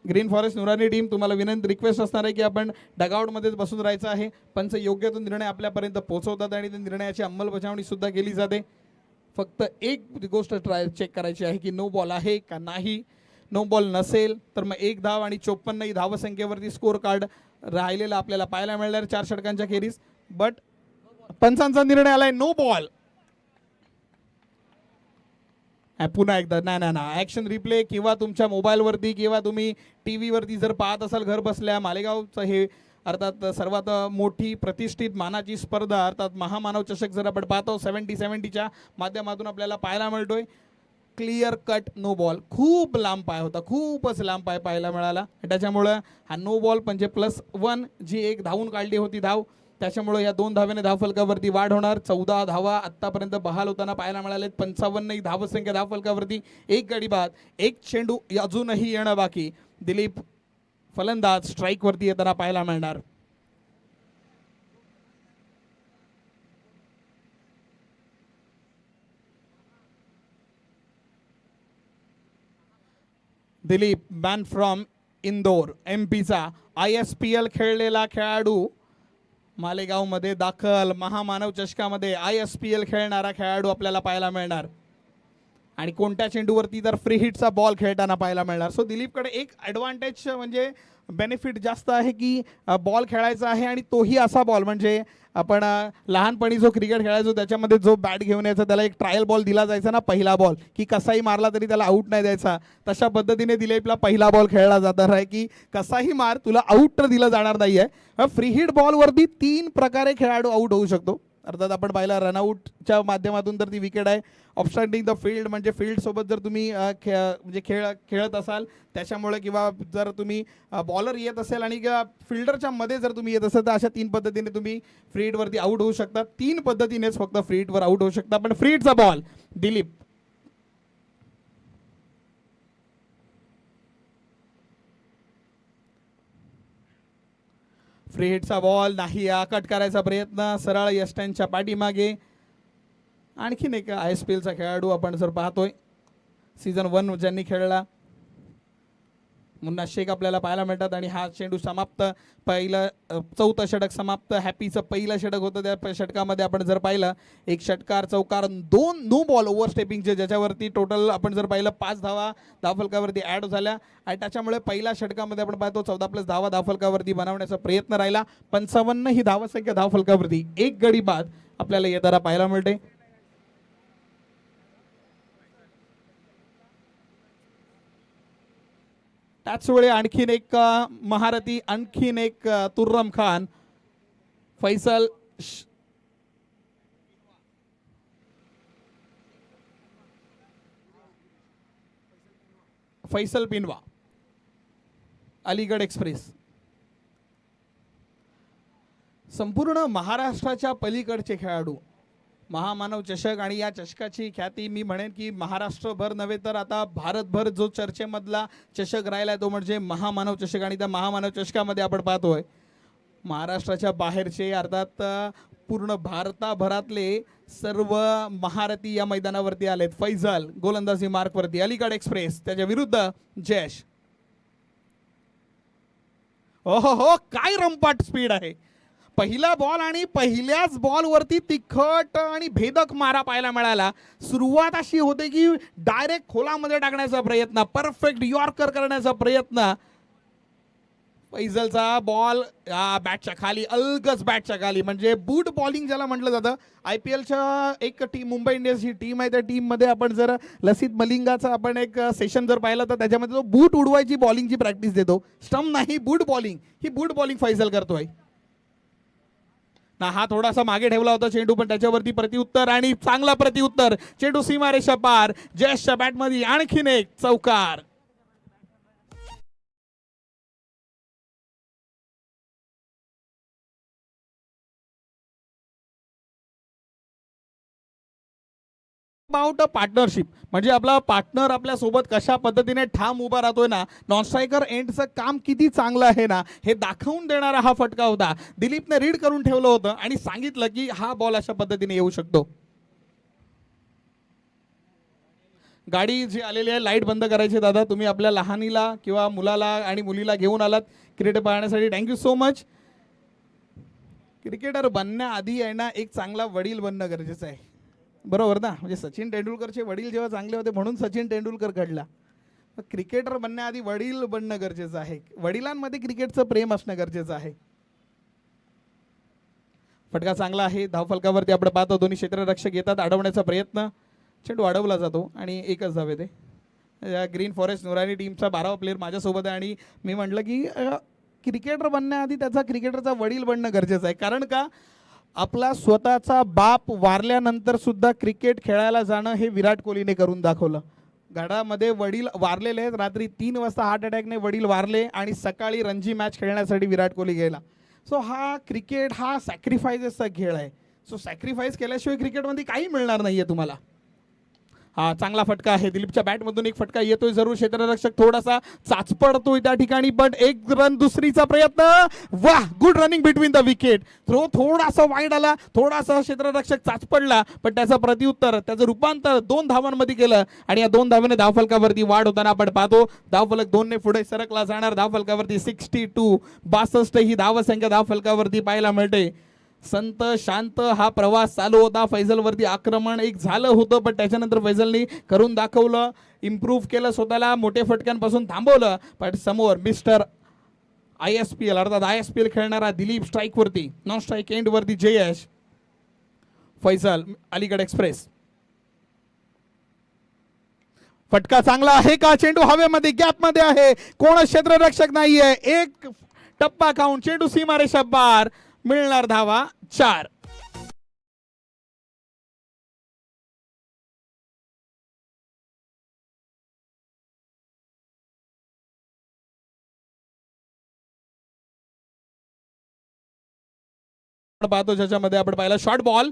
Speaker 1: ग्रीन फॉरेस्ट नुरानी टीम तुम्हाला विनंती रिक्वेस्ट असणार आहे की आपण डगआउट मध्येच बसून राहायचं आहे. पंच योग्य तो निर्णय आपल्यापर्यंत पोहोचवतात आणि त्या निर्णयाची अंमलबजावणी सुद्धा केली जाते. फक्त एक गोष्ट चेक करायची आहे की नो बॉल आहे का नाही. नो बॉल नसेल तर मग एक धाव आणि 54 ही धावसंख्येवरती स्कोर कार्ड राहिलेला आपल्याला पाहायला मिळणार 4 षटकांच्या खेरीज. बट पंचांचा निर्णय आलाय नो बॉल. पुन्हा एकदा नाही ऍक्शन रिप्ले किंवा तुमच्या मोबाईलवरती किंवा तुम्ही टी व्हीवरती जर पाहत असाल घर बसल्या मालेगावचं हे अर्थात सर्वात मोठी प्रतिष्ठित मानाची स्पर्धा अर्थात महामानव चषक जर आपण पाहतो 70-70च्या माध्यमातून आपल्याला पाहायला मिळतोय. Clear cut no ball. खूप लांब पाय होता, खूपच लांब पाय पाहायला मिळाला. त्याच्यामुळं हा नो बॉल म्हणजे +1 जी एक धावून काढली होती धाव, त्याच्यामुळे या 2 धावेने धावफलकावरती वाढ होणार. 14 धावा आतापर्यंत बहाल होताना पाहायला मिळाले. 55 ही धावसंख्या धावफलकावरती. एक गडी बाद, एक चेंडू अजूनही येणं बाकी. दिलीप फलंदाज स्ट्राईक वरती येताना पाहायला मिळणार. Dilip man from Indore MP चा ISPL खेळलेला खेळाडू, मालेगावमध्ये दाखल, महामानव चषकामध्ये ISPL खेळणारा खेळाडू आपल्याला पाहायला मिळणार. आणि कोणत्या चेंडूवरती तर फ्री हिटचा बॉल खेळताना पाहायला मिळणार. सो दिलीपकडे एक ॲडव्हान्टेज म्हणजे बेनिफिट जास्त आहे की बॉल खेळायचा आहे आणि तोही असा बॉल म्हणजे आपण लहानपणी जो क्रिकेट खेळायचो त्याच्यामध्ये जो बॅट घेऊन यायचा त्याला एक ट्रायल बॉल दिला जायचा ना, पहिला बॉल, की कसाही मारला तरी त्याला आऊट नाही द्यायचा. तशा पद्धतीने दिलीपला पहिला बॉल खेळला जाणार आहे की कसाही मार तुला आऊट तर दिला जाणार नाही आहे. फ्री हिट बॉलवरती 3 प्रकारे खेळाडू आऊट होऊ शकतो. अर्थात आपण पाहिला रनआउटच्या माध्यमातून तर ती विकेट आहे. ऑबस्टँडिंग द फील्ड म्हणजे फील्ड सोबत जर तुम्ही म्हणजे खेळत असाल त्याच्यामुळे किंवा जर तुम्ही बॉलर येत असेल आणि फिल्डरच्या मध्ये जर तुम्ही येत असाल तर अशा 3 पद्धतीने तुम्ही फ्री हिटवरती आऊट होऊ शकता. 3 पद्धतीनेच फक्त फ्री हिटवर आऊट होऊ शकता. पण फ्री हिटचा बॉल दिलीप फ्री हिटचा बॉल नाही. कट करायचा प्रयत्न सरळ यष्टांच्या पाठीमागे. आणखीन एक ISPLचा खेळाडू आपण जर पाहतोय सीझन 1 ज्यांनी खेळला मुन्ना शेख आपल्याला पाहायला मिळतात. आणि हा चेंडू समाप्त. पहिलं 4थं षटक समाप्त. हॅपीचं पहिलं षटक होतं. त्या षटकामध्ये आपण जर पाहिलं 1 षटकार, चौकार, 2 नो बॉल ओव्हरस्टेपिंगचे, ज्याच्यावरती टोटल आपण जर पाहिलं 5 धावा धावफलकावरती ॲड झाल्या. आणि त्याच्यामुळे पहिल्या षटकामध्ये आपण पाहतो 14+ धावा धावफलकावरती बनवण्याचा प्रयत्न राहिला. 55 ही धावसंख्या धावफलकावरती. एक गडी बाद आपल्याला येताना पाहायला मिळते. त्याच वेळी आणखीन एक महारथी, आणखीन एक तुर्रम खान, फैसल पिनवा, अलीगड एक्सप्रेस. संपूर्ण महाराष्ट्राच्या पलीकडचे खेळाडू महामानव चषक आणि या चषकाची ख्याती मी म्हणेन की महाराष्ट्रभर नव्हे तर आता भारतभर जो चर्चेमधला चषक राहिला तो म्हणजे महामानव चषक. आणि त्या महामानव चषकामध्ये आपण पाहतोय महाराष्ट्राच्या बाहेरचे अर्थात पूर्ण भारताभरातले सर्व महारथी या मैदानावरती आलेत. फैजल गोलंदाजी मार्कवरती, अलीगड एक्सप्रेस त्याच्या विरुद्ध जयेश. ओहो, काय रंपाट स्पीड आहे. पहिला बॉल आणि पहिल्याच बॉलवरती तिखट आणि भेदक मारा पाहायला मिळाला. सुरुवात अशी होते की डायरेक्ट खोलामध्ये टाकण्याचा प्रयत्न, परफेक्ट यॉर्कर करण्याचा प्रयत्न. फैजलचा बॉल बॅटच्या खाली, अलगच बॅटच्या खाली, म्हणजे बूट बॉलिंग ज्याला म्हटलं जातं. IPLच्या एक टीम मुंबई इंडियन्स ही टीम आहे. त्या टीममध्ये आपण जर लसित मलिंगाचा आपण एक सेशन जर पाहिलं तर त्याच्यामध्ये तो बूट उडवायची बॉलिंगची प्रॅक्टिस देतो. स्टंप नाही, बूट बॉलिंग. ही बूट बॉलिंग फैजल करतोय. ना हा थोडासा मागे ठेवला होता चेंडू, पण त्याच्यावरती प्रतिउत्तर आणि चांगला प्रतिउत्तर. चेंडू सीमारेषा पार. जयेशच्या बॅटमध्ये आणखीन एक चौकार. अबाउट अ पार्टनरशिप म्हणजे आपला पार्टनर आपल्या सोबत कशा पद्धतीने ठाम उभा राहतोय ना, नॉन स्ट्रायकर एंडचं काम किती चांगलं आहे ना, हे दाखवून देणारा हा फटका होता. दिलीपने रीड करून ठेवलं होतं आणि सांगितलं की हा बॉल अशा पद्धतीने येऊ शकतो. गाडी जी आलेली आहे लाईट बंद करायची दादा. तुम्ही आपल्या लहानीला किंवा मुलाला आणि मुलीला घेऊन आलात क्रिकेट पाहण्यासाठी, थँक्यू सो मच. क्रिकेटर बनण्याआधी आहे ना एक चांगला वडील बनणं गरजेचं आहे, बरोबर ना. म्हणजे सचिन तेंडुलकरचे वडील जेव्हा चांगले होते म्हणून सचिन तेंडुलकर घडला. क्रिकेटर बनण्याआधी वडील बनणं गरजेचं आहे. वडिलांमध्ये क्रिकेटचं प्रेम असणं गरजेचं आहे. फटका चांगला आहे. धावफलकावरती आपण पाहतो दोन्ही क्षेत्ररक्षक येतात, अडवण्याचा प्रयत्न. चेंडू अडवला जातो आणि एकच धाव येते. ग्रीन फॉरेस्ट नुरानी टीमचा 12वा प्लेयर माझ्यासोबत आहे आणि मी म्हटलं की क्रिकेटर बनण्याआधी त्याचा क्रिकेटरचा वडील बनणं गरजेचं आहे. कारण का, आपला स्वतःचा बाप वारल्यानंतर सुद्धा क्रिकेट खेळायला जाणं हे विराट कोहलीने करून दाखवलं. गडामध्ये वडील वारलेले आहेत. रात्री 3 वाजता हार्ट अटॅकने वडील वारले आणि सकाळी रणजी मॅच खेळण्यासाठी विराट कोहली गेला. सो हा क्रिकेट हा सॅक्रिफायसेसचा खेळ आहे. सो सॅक्रिफाईस केल्याशिवाय क्रिकेटमध्ये काही मिळणार नाहीये तुम्हाला. हा चांगला फटका आहे. दिलीपच्या बॅटमधून एक फटका येतोय जरूर. क्षेत्ररक्षक थोडासा चाचपडतोय त्या ठिकाणी, पण एक रन दुसरीचा प्रयत्न. वाह, good running between the wicket. Throw थोडासा वाईड आला, थोडासा क्षेत्ररक्षक चाचपडला, पण त्याचं प्रतिउत्तर, त्याचं रूपांतर 2 धावांमध्ये केलं आणि या 2 धावांनी धावफलकावरती वाढ होताना आपण पाहतो. धावफलक 2 ने पुढे सरकला जाणार. धावफलकावरती 62 62 ही धावसंख्या धावफलकावरती पाहायला मिळते. संत शांत हा प्रवास चालू होता. फैजलवरती आक्रमण एक झालं होतं, पण त्याच्यानंतर फैजलनी करून दाखवलं, इम्प्रूव्ह केलं स्वतःला, मोठे फटक्यांपासून थांबवलं. पण समोर मिस्टर ISPL अर्थात ISPL खेळणारा दिलीप स्ट्राईकवरती, नॉन स्ट्राईक एंडवरती जयेश, फैजल अलीगड एक्सप्रेस. फटका चांगला आहे का? चेंडू हवेमध्ये गॅपमध्ये आहे, कोण क्षेत्ररक्षक नाहीये. एक टप्पा काउंट, चेंडू सीमारेषा पार. मिळणार धावा 4. पाहतो ज्याच्यामध्ये आपण पाहिलं शॉर्ट बॉल.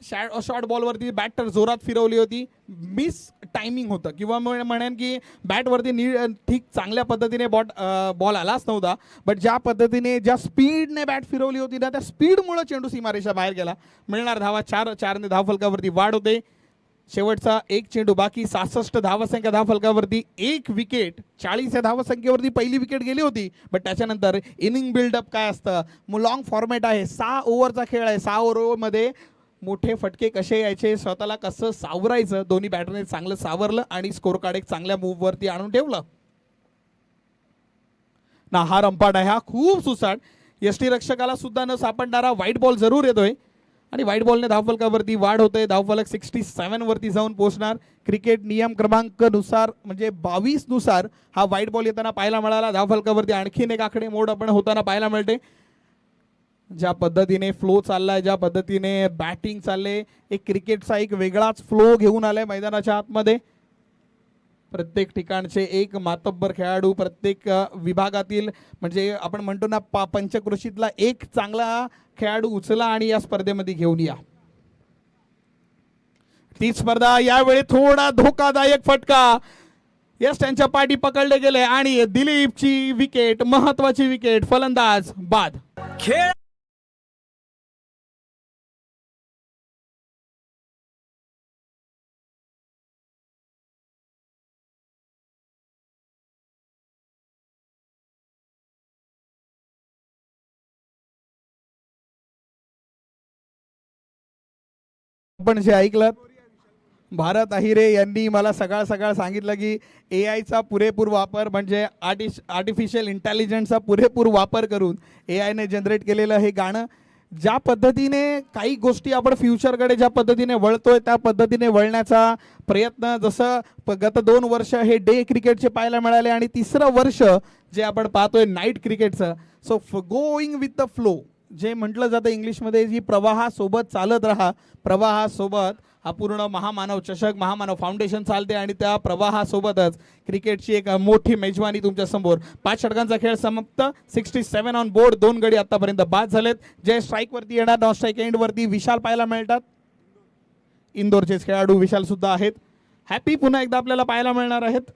Speaker 1: शॉर्ट बॉलवरती बॅटर जोरात फिरवली होती, मिस टायमिंग होतं किंवा म्हणेन की बॅटवरती ठीक चांगल्या पद्धतीने बॉल आलाच नव्हता, बट ज्या पद्धतीने ज्या स्पीडने बॅट फिरवली होती ना, त्या स्पीडमुळे चेंडू सीमारेषा बाहेर गेला. मिळणार धावा 4 ने धावफलकावरती वाढ होते. शेवटचा एक चेंडू बाकी. 66 धावसंख्या धावफलकावरती, 1 विकेट. 40 या धावसंख्येवरती पहिली विकेट गेली होती, बट त्याच्यानंतर इनिंग बिल्डअप काय असतं, लॉंग फॉर्मॅट आहे, 6 ओव्हरचा खेळ आहे. 6 ओव्हरमध्ये मोठे फटके कसे यायचे, स्वतःला कसं सावरायचं, दोन्ही बॅटरने चांगलं सावरलं आणि स्कोर कार्ड एक चांगल्या मूव्हवरती आणून ठेवलं ना. हा रंपाट आहे, हा खूप सुसाट. यष्टीरक्षकाला सुद्धा न सापडणारा व्हाईट बॉल जरूर येतोय आणि व्हाईट बॉलने धावफलकावरती वाढ होते. धावफलक 67 वरती जाऊन पोहोचणार. क्रिकेट नियम क्रमांक नुसार म्हणजे 22 नुसार हा व्हाईट बॉल येताना पाहायला मिळाला. धावफलकावरती आणखीन एक आकडे मोड आपण होताना पाहायला मिळते. ज्या पद्धतीने फ्लो चाललाय, ज्या पद्धतीने बॅटिंग चालले, एक क्रिकेटचा एक वेगळाच फ्लो घेऊन आलाय मैदानाच्या आतमध्ये. प्रत्येक ठिकाणचे एक मातब्बर खेळाडू, प्रत्येक विभागातील म्हणजे आपण म्हणतो ना पंचक्रोशीतला एक चांगला खेळाडू उचला आणि या स्पर्धेमध्ये घेऊन या. ती स्पर्धा यावेळी थोडा धोकादायक फटका. यस, त्यांच्या पाठी पकडले गेले आणि दिलीपची विकेट, महत्वाची विकेट. फलंदाज बाद. खेळ आपण जे ऐकलं, भारत अहिरे यांनी मला सकाळ सकाळ सांगितलं की AIचा पुरेपूर वापर म्हणजे आर्टिफिशियल इंटेलिजन्सचा पुरेपूर वापर करून AIने जनरेट केलेलं हे गाणं. ज्या पद्धतीने काही गोष्टी आपण फ्युचरकडे ज्या पद्धतीने वळतोय त्या पद्धतीने वळण्याचा प्रयत्न, जसं गत 2 वर्ष हे डे क्रिकेटचे पाहायला मिळाले आणि 3रं वर्ष जे आपण पाहतोय नाईट क्रिकेटचं. So going with the flow, जे म्हटलं जातं इंग्लिशमध्ये की प्रवाहासोबत चालत राहा, प्रवाहासोबत हा पूर्ण महामानव चषक महामानव फाउंडेशन चालते आणि त्या प्रवाहासोबतच क्रिकेटची एक मोठी मेजवानी तुमच्या समोर. 5 षटकांचा खेळ समाप्त. 67 ऑन बोर्ड. 2 गडी आतापर्यंत बाद झालेत. जे स्ट्राईक वरती येणार, नॉन स्ट्राईक एंड वरती विशाल पाहायला मिळतात. इंदोरचेच खेळाडू विशाल सुद्धा आहेत. हॅपी पुन्हा एकदा आपल्याला पाहायला मिळणार आहेत.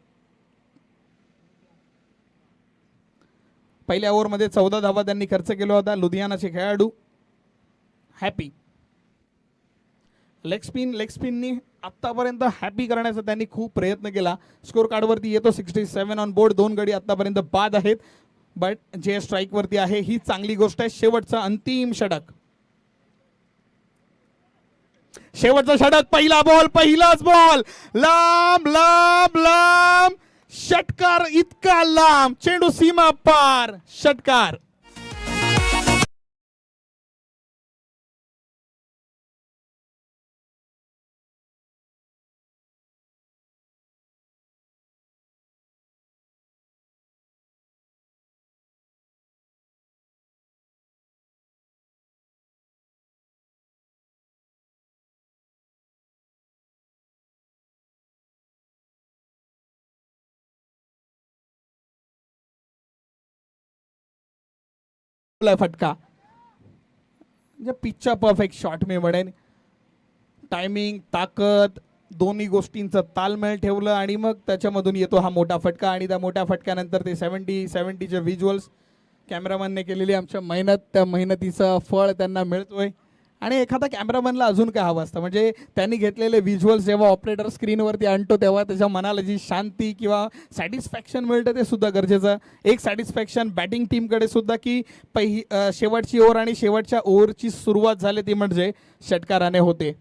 Speaker 1: पहिल्या ओव्हरमध्ये 14 धावा त्यांनी खर्च केला होता. लुधियानाचे खेळाडू हॅपी. लेग स्पिननी आतापर्यंत हॅपी करण्याचा त्यांनी खूप प्रयत्न केला. स्कोर कार्डवरती येतो 67 ऑन बोर्ड. 2 गडी आतापर्यंत बाद आहेत. बट जे स्ट्राईक वरती आहे ही चांगली गोष्ट आहे. शेवटचा अंतिम षटक, शेवटचा षटक. पहिला बॉल, पहिलाच बॉल. लांब लांब लांब षटकार, इतका लांब चेंडू सीमा पार. षटकार. फटका म्हणजे पिचचा परफेक्ट शॉट मी म्हणेन. टायमिंग, ताकद दोन्ही गोष्टींचं तालमेळ ठेवलं आणि मग त्याच्यामधून येतो हा मोठा फटका. आणि त्या मोठ्या फटक्यानंतर ते 70चे व्हिज्युअल्स कॅमेरामॅनने केलेली आमच्या मेहनत, त्या मेहनतीचं फळ त्यांना मिळतोय. आणि एखादा कॅमेरामॅनला अजून काय हवं असतं, म्हणजे त्यांनी घेतलेले व्हिज्युअल्स जेव्हा ऑपरेटर स्क्रीनवरती आणतो तेव्हा त्याच्या मनाला जी शांती किंवा सॅटिस्फॅक्शन मिळतं ते सुद्धा गरजेचं. एक सॅटिस्फॅक्शन बॅटिंग टीमकडे सुद्धा की शेवटची ओव्हर आणि शेवटच्या ओव्हरची सुरुवात झाली ती म्हणजे षटकाराने होते.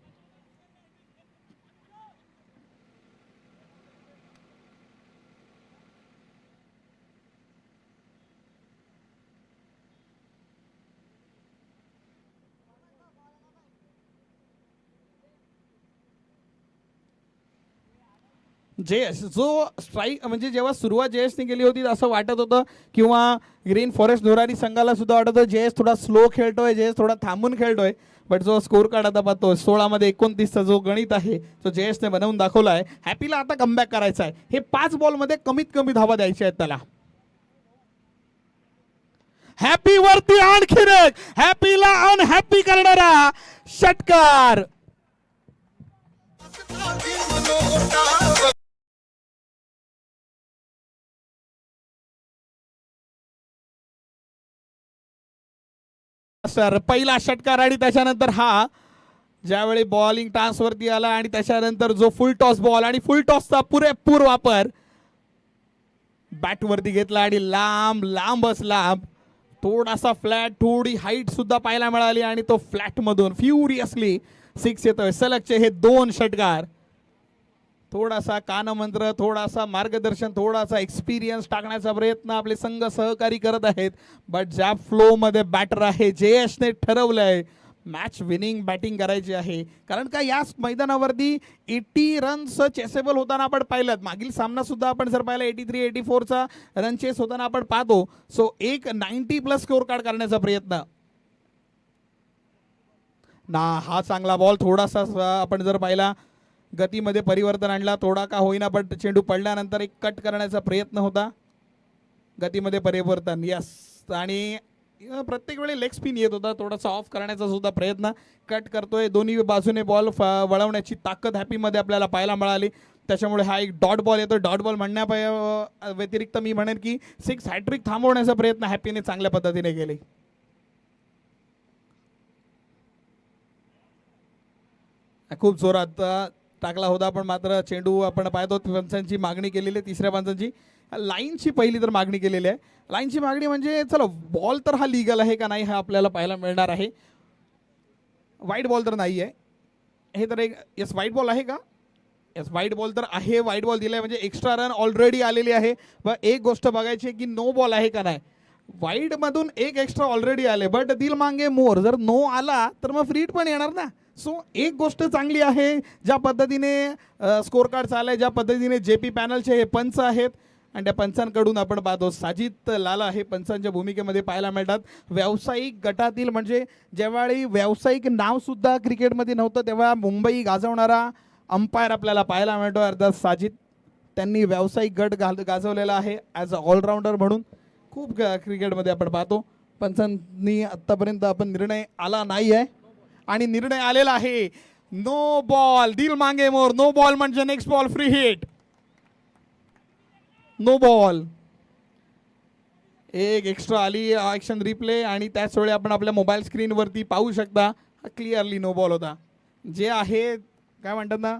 Speaker 1: जयेश जो स्ट्राईक म्हणजे जेव्हा सुरुवात जयेशने केली होती असं वाटत होतं, किंवा ग्रीन फॉरेस्ट धुरारी संघाला सुद्धा वाटत होतं जयेश थोडा स्लो खेळतोय, जयेश थोडा थांबून खेळतोय. बट जो स्कोर कार्ड आता पाहतो 16 मध्ये 29चा जो गणित आहे तो जयेशने बनवून दाखवला आहे. हॅपीला आता कमबॅक करायचा आहे. हे 5 बॉलमध्ये कमीत कमी धावा द्यायच्या आहेत त्याला. हॅपी वरती आणखीन एक हॅपीला अनहॅपी करणारा षटकार. सर पहिला षटकार आणि त्याच्यानंतर हा ज्यावेळी बॉलिंग टास वरती आला आणि त्याच्यानंतर जो फुल टॉस बॉल आणि फुल टॉसचा पुरेपूर वापर बॅट वरती घेतला आणि लांब लांबच लांब थोडासा फ्लॅट, थोडी हाईट सुद्धा पाहायला मिळाली आणि तो फ्लॅट मधून फ्युरियसली 6 येतोय. सलगचे हे 2 षटकार. थोडासा कानमंत्र, थोडासा मार्गदर्शन, थोडासा एक्सपिरियन्स टाकण्याचा प्रयत्न आपले संघ सहकारी करत आहेत. बट ज्या फ्लो मध्ये बॅटर आहे जयेशने ठरवलंय मॅच विनिंग बॅटिंग करायची आहे. कारण का या मैदानावरती 80 रन्स चेसेबल होताना आपण पाहिलं. मागील सामना सुद्धा आपण जर पाहिला 83-84चा रन चेस होताना आपण पाहतो. सो एक 90+ स्कोर कार्ड करण्याचा प्रयत्न ना. हा चांगला बॉल. थोडासा आपण जर पाहिला गतीमध्ये परिवर्तन आणला थोडा का होईना, बट चेंडू पडल्यानंतर एक कट करण्याचा प्रयत्न होता. गतीमध्ये परिवर्तन यस. आणि प्रत्येक वेळी लेग स्पिन येत होता, थोडासा ऑफ करण्याचा सुद्धा प्रयत्न. कट करतोय. दोन्ही बाजूने बॉल वळवण्याची ताकद हॅपीमध्ये आपल्याला पाहायला मिळाली. त्याच्यामुळे हा एक डॉट बॉल येतो. डॉट बॉल म्हणण्या व्यतिरिक्त मी म्हणेन की 6 हॅट्रिक थांबवण्याचा प्रयत्न हॅपीने चांगल्या पद्धतीने केले. खूप जोरात टाकला होता पण मात्र चेंडू आपण पाहतो पंचांची मागणी केलेली आहे. तिसऱ्या पंचांची लाईनची पहिली तर मागणी केलेली आहे. लाईनची मागणी म्हणजे चला बॉल तर हा लीगल आहे का नाही हा आपल्याला पाहायला मिळणार आहे. वाईट बॉल तर नाही आहे हे तर एक यस वाईट बॉल आहे का. यस वाईट बॉल तर आहे. वाईट बॉल दिलाय म्हणजे एक्स्ट्रा रन ऑलरेडी आलेली आहे. व एक गोष्ट बघायची की नो बॉल आहे का नाही. वाईड मधून एक एक्स्ट्रा ऑलरेडी आले बट दिल मांगे मोर. जर नो आला तर मग फ्री पण येणार ना. सो एक गोष्ट चांगली आहे ज्या पद्धतीने स्कोर कार्ड चाललंय, ज्या पद्धतीने JP पॅनलचे हे पंच आहेत आणि त्या पंचांकडून आपण पाहतो साजिद लाला हे पंचांच्या भूमिकेमध्ये पाहायला मिळतात. व्यावसायिक गटातील म्हणजे ज्यावेळी व्यावसायिक नाव सुद्धा क्रिकेटमध्ये नव्हतं तेव्हा मुंबई गाजवणारा अंपायर आपल्याला पाहायला मिळतो. अर्थात साजिद त्यांनी व्यावसायिक गट गाजवलेला आहे ॲज अ ऑलराऊंडर म्हणून. खूप क्रिकेटमध्ये आपण पाहतो पंचांनी आत्तापर्यंत आपण निर्णय आला नाही आहे आणि निर्णय आलेला आहे नो बॉल. दिल मांगे मोर. नो बॉल म्हणजे next ball free hit. No ball. एक एक्स्ट्रा आली ॲक्शन रिप्ले आणि त्याच वेळी आपण आपल्या मोबाईल स्क्रीनवरती पाहू शकता क्लिअरली नो बॉल होता. जे आहे काय म्हणतात ना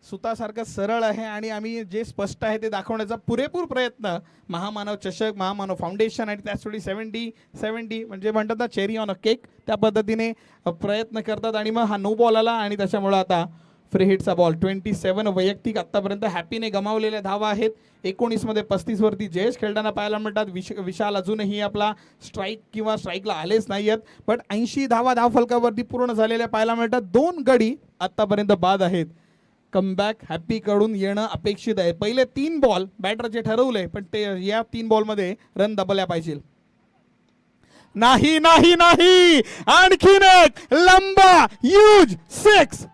Speaker 1: सुतासारखं सरळ आहे आणि आम्ही जे स्पष्ट आहे ते दाखवण्याचा पुरेपूर प्रयत्न महामानव चषक महामानव फाउंडेशन आणि त्याचवेळी 70 म्हणजे म्हणतात ना चेरी ऑन अ केक त्या पद्धतीने प्रयत्न करतात आणि मग हा नो बॉल आला आणि त्याच्यामुळं आता फ्री हिटचा बॉल. 27 वैयक्तिक आत्तापर्यंत हॅपीने गमावलेल्या धावा आहेत. 19 मध्ये 35 वरती जयेश खेळताना पाहायला मिळतात. विशाल अजूनही आपला स्ट्राईक किंवा स्ट्राईकला आलेच नाही आहेत बट 80 धावा धावफलकावरती पूर्ण झालेल्या पाहायला मिळतात. 2 गडी आत्तापर्यंत बाद आहेत. कमबॅक हॅपी कडून येणं अपेक्षित आहे. पहिले 3 बॉल बॅटरचे ठरवले पण ते या 3 बॉलमध्ये रन दबल्या पाहिजे. नाही नाही नाही आणखीन एक लंबा ह्यूज 6.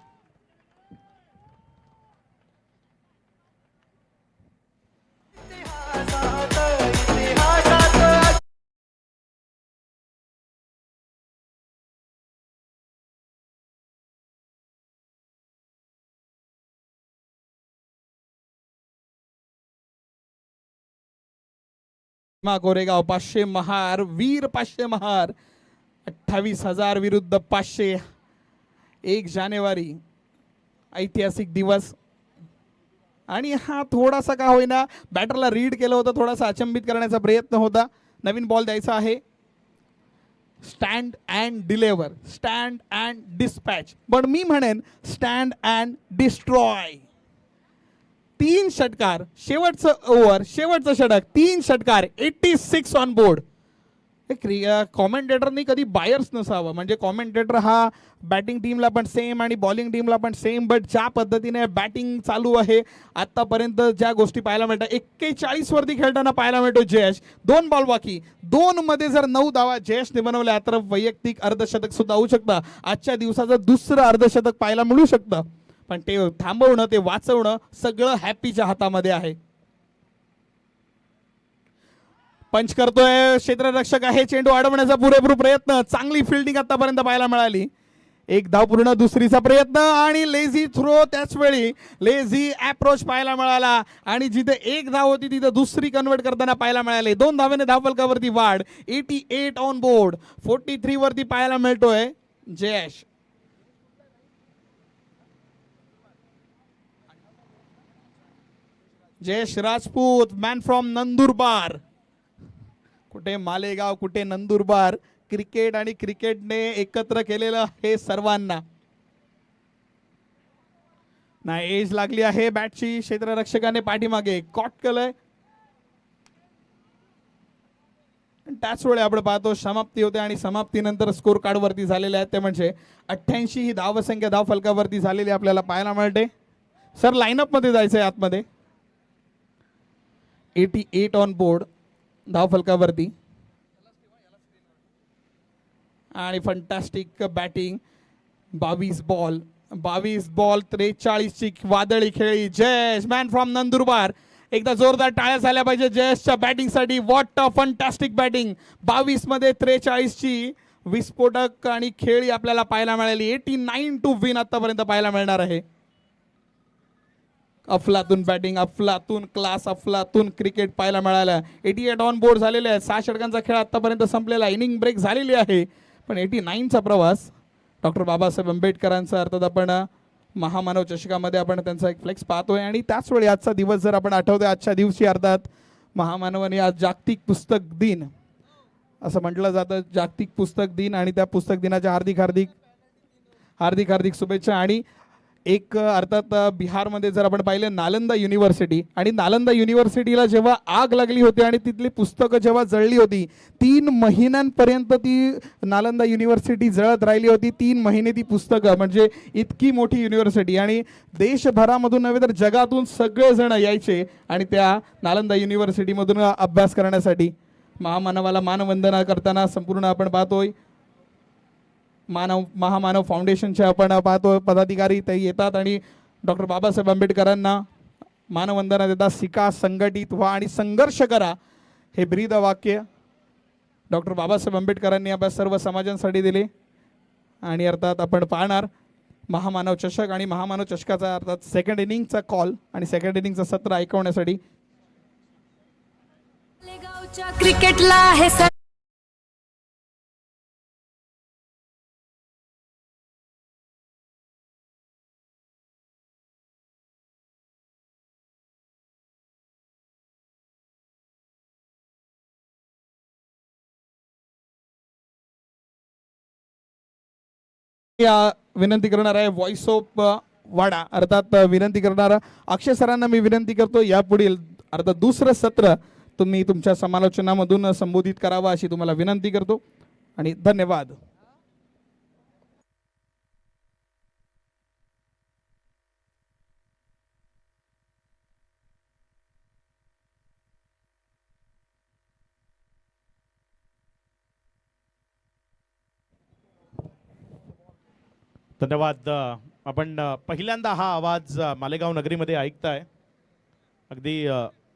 Speaker 1: कोरेगाव 500 महार वीर 500 महार 28,000 विरुद्ध 500. 1 जानेवारी ऐतिहासिक दिवस आणि हा थोडासा का होईना बॅटरला रीड केलं होतं. थोडासा अचंबित करण्याचा प्रयत्न होता. नवीन बॉल द्यायचा आहे. Stand and deliver. Stand and dispatch पण मी म्हणेन स्टँड अँड डिस्ट्रॉय. 3 षटकार शेवटचं ओव्हर शेवटचं षटक 3 षटकार 86 ऑन बोर्ड. कॉमेंटेटरनी कधी बायर्स नसावं म्हणजे कॉमेंटेटर हा बॅटिंग टीमला पण सेम आणि बॉलिंग टीमला पण सेम बट ज्या पद्धतीने बॅटिंग चालू आहे आत्तापर्यंत ज्या गोष्टी पाहायला मिळतात 41 वरती खेळताना पाहायला मिळतो जयेश. 2 बॉल बाकी 2 मध्ये जर 9 धावा जयेशने बनवल्या तर वैयक्तिक अर्धशतक सुद्धा होऊ शकतं. आजच्या दिवसाचं दुसरं अर्धशतक पाहायला मिळू शकतं पण ते थांबवणं ते वाचवणं सगळं हॅपीच्या हातामध्ये आहे. पंच करतोय क्षेत्ररक्षक आहे. चेंडू अडवण्याचा पुरेपूर प्रयत्न. चांगली फिल्डिंग आतापर्यंत पाहायला मिळाली. 1 धाव पूर्ण. दुसरीचा प्रयत्न आणि लेझी थ्रो. त्याच वेळी लेझी अप्रोच पाहायला मिळाला आणि जिथे 1 धाव होती तिथे दुसरी कन्वर्ट करताना पाहायला मिळाले. 2 धावेने धावफलकावरती वाढ. 88 ऑन बोर्ड. 43 वरती पाहायला मिळतोय जयेश. Jayesh Rajput man from Nandurbar. कुठे मालेगाव कुठे नंदुरबार. क्रिकेट आणि क्रिकेटने एकत्र केलेलं हे सर्वांना. नाही एज लागली आहे बॅटची. क्षेत्ररक्षकाने पाठीमागे कॉट केलंय. त्याच वेळी आपण पाहतो समाप्ती होते आणि समाप्तीनंतर स्कोर कार्ड वरती झालेले आहेत ते म्हणजे 88 ही धावसंख्या धावफलकावरती झालेली आपल्याला पाहायला मिळते. सर लाईनअप मध्ये जायचंय आतमध्ये. 88 ऑन बोर्ड धावफलकावरती आणि फंटास्टिक बॅटिंग. 22 बॉल 43 ची वादळी खेळी. Jayesh man from Nandurbar. एकदा जोरदार टाळ्या झाल्या पाहिजे जयेशच्या बॅटिंगसाठी. What a fantastic batting. 22 मध्ये 43 ची विस्फोटक आणि खेळी आपल्याला पाहायला मिळाली. 89 टू विन आतापर्यंत पाहायला मिळणार आहे. अफलातून बॅटिंग अफलातून क्लास अफलातून क्रिकेट पाहायला मिळालं. 88 ऑन बोर्ड झालेले आहेत. 6 षटकांचा खेळ आतापर्यंत संपलेला. इनिंग ब्रेक झालेली आहे पण 89चा प्रवास डॉक्टर बाबासाहेब आंबेडकरांचा अर्थात आपण महामानव चषकामध्ये आपण त्यांचा एक फ्लेक्स पाहतोय आणि त्याच वेळी आजचा दिवस जर आपण आठवतोय आजच्या दिवशी अर्थात महामानवाने आज जागतिक पुस्तक दिन असं म्हटलं जातं. जागतिक पुस्तक दिन आणि त्या पुस्तक दिनाच्या हार्दिक शुभेच्छा. आणि एक अर्थात बिहारमध्ये जर आपण पाहिलं नालंदा युनिव्हर्सिटी, आणि नालंदा युनिव्हर्सिटीला जेव्हा आग लागली होती आणि तिथली पुस्तकं जेव्हा जळली होती, 3 महिन्यांपर्यंत ती नालंदा युनिव्हर्सिटी जळत राहिली होती. 3 महिने ती पुस्तकं, म्हणजे इतकी मोठी युनिव्हर्सिटी, आणि देशभरामधून नव्हे तर जगातून सगळेजण यायचे आणि त्या नालंदा युनिव्हर्सिटीमधून अभ्यास करण्यासाठी. महामानवाला मानवंदना करताना संपूर्ण आपण पाहतोय महामानव फाउंडेशनचे आपण पाहतो पदाधिकारी ते येतात आणि डॉक्टर बाबासाहेब आंबेडकरांना मानवंदना देतात. शिका, संघटित व्हा आणि संघर्ष करा, हे ब्रीद वाक्य डॉक्टर बाबासाहेब आंबेडकरांनी आपल्या सर्व समाजांसाठी दिले. आणि अर्थात आपण पाहणार महामानव चषक आणि महामानव चषकाचा अर्थात सेकंड इनिंगचा कॉल आणि सेकंड इनिंगचं सत्र ऐकवण्यासाठी
Speaker 2: क्रिकेटला हे
Speaker 1: विनंती करणार आहे व्हॉइस ऑफ वाडा, अर्थात विनंती करणारा अक्षय सरांना मी विनंती करतो यापुढील अर्थात दुसरं सत्र तुम्ही तुमच्या समालोचनामधून संबोधित करावं अशी तुम्हाला विनंती करतो आणि धन्यवाद.
Speaker 3: धन्यवाद. आपण पहिल्यांदा हा आवाज मालेगाव नगरीमध्ये ऐकताय. अगदी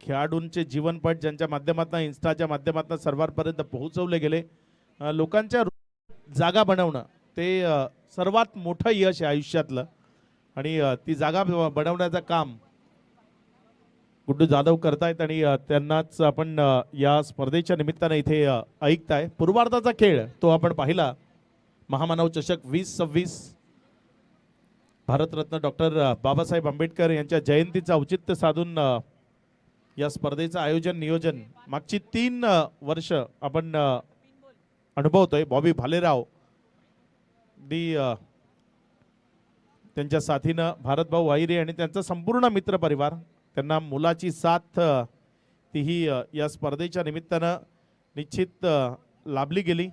Speaker 3: खेळाडूंचे जीवनपट ज्यांच्या माध्यमातून इन्स्टाच्या माध्यमातून सर्वांपर्यंत पोहोचवले गेले, लोकांच्या जागा बनवणं ते सर्वात मोठं यश आहे आयुष्यातलं. आणि ती जागा बनवण्याचं काम गुड्डू जाधव करतायत आणि त्यांनाच आपण या स्पर्धेच्या निमित्तानं इथे ऐकताय. पूर्वार्धाचा खेळ तो आपण पाहिला. महामानव चषक 2026 भारतरत्न डॉक्टर बाबासाहेब आंबेडकर यांच्या जयंतीचं औचित्य साधून या स्पर्धेचं आयोजन नियोजन मागची 3 वर्ष आपण अनुभवतोय. बॉबी भालेराव दी त्यांच्या साथीनं भारतभाऊ वाहिरे आणि त्यांचा संपूर्ण मित्र परिवार, त्यांना मुलाची साथ तीही या स्पर्धेच्या निमित्तानं निश्चित लाभली गेली.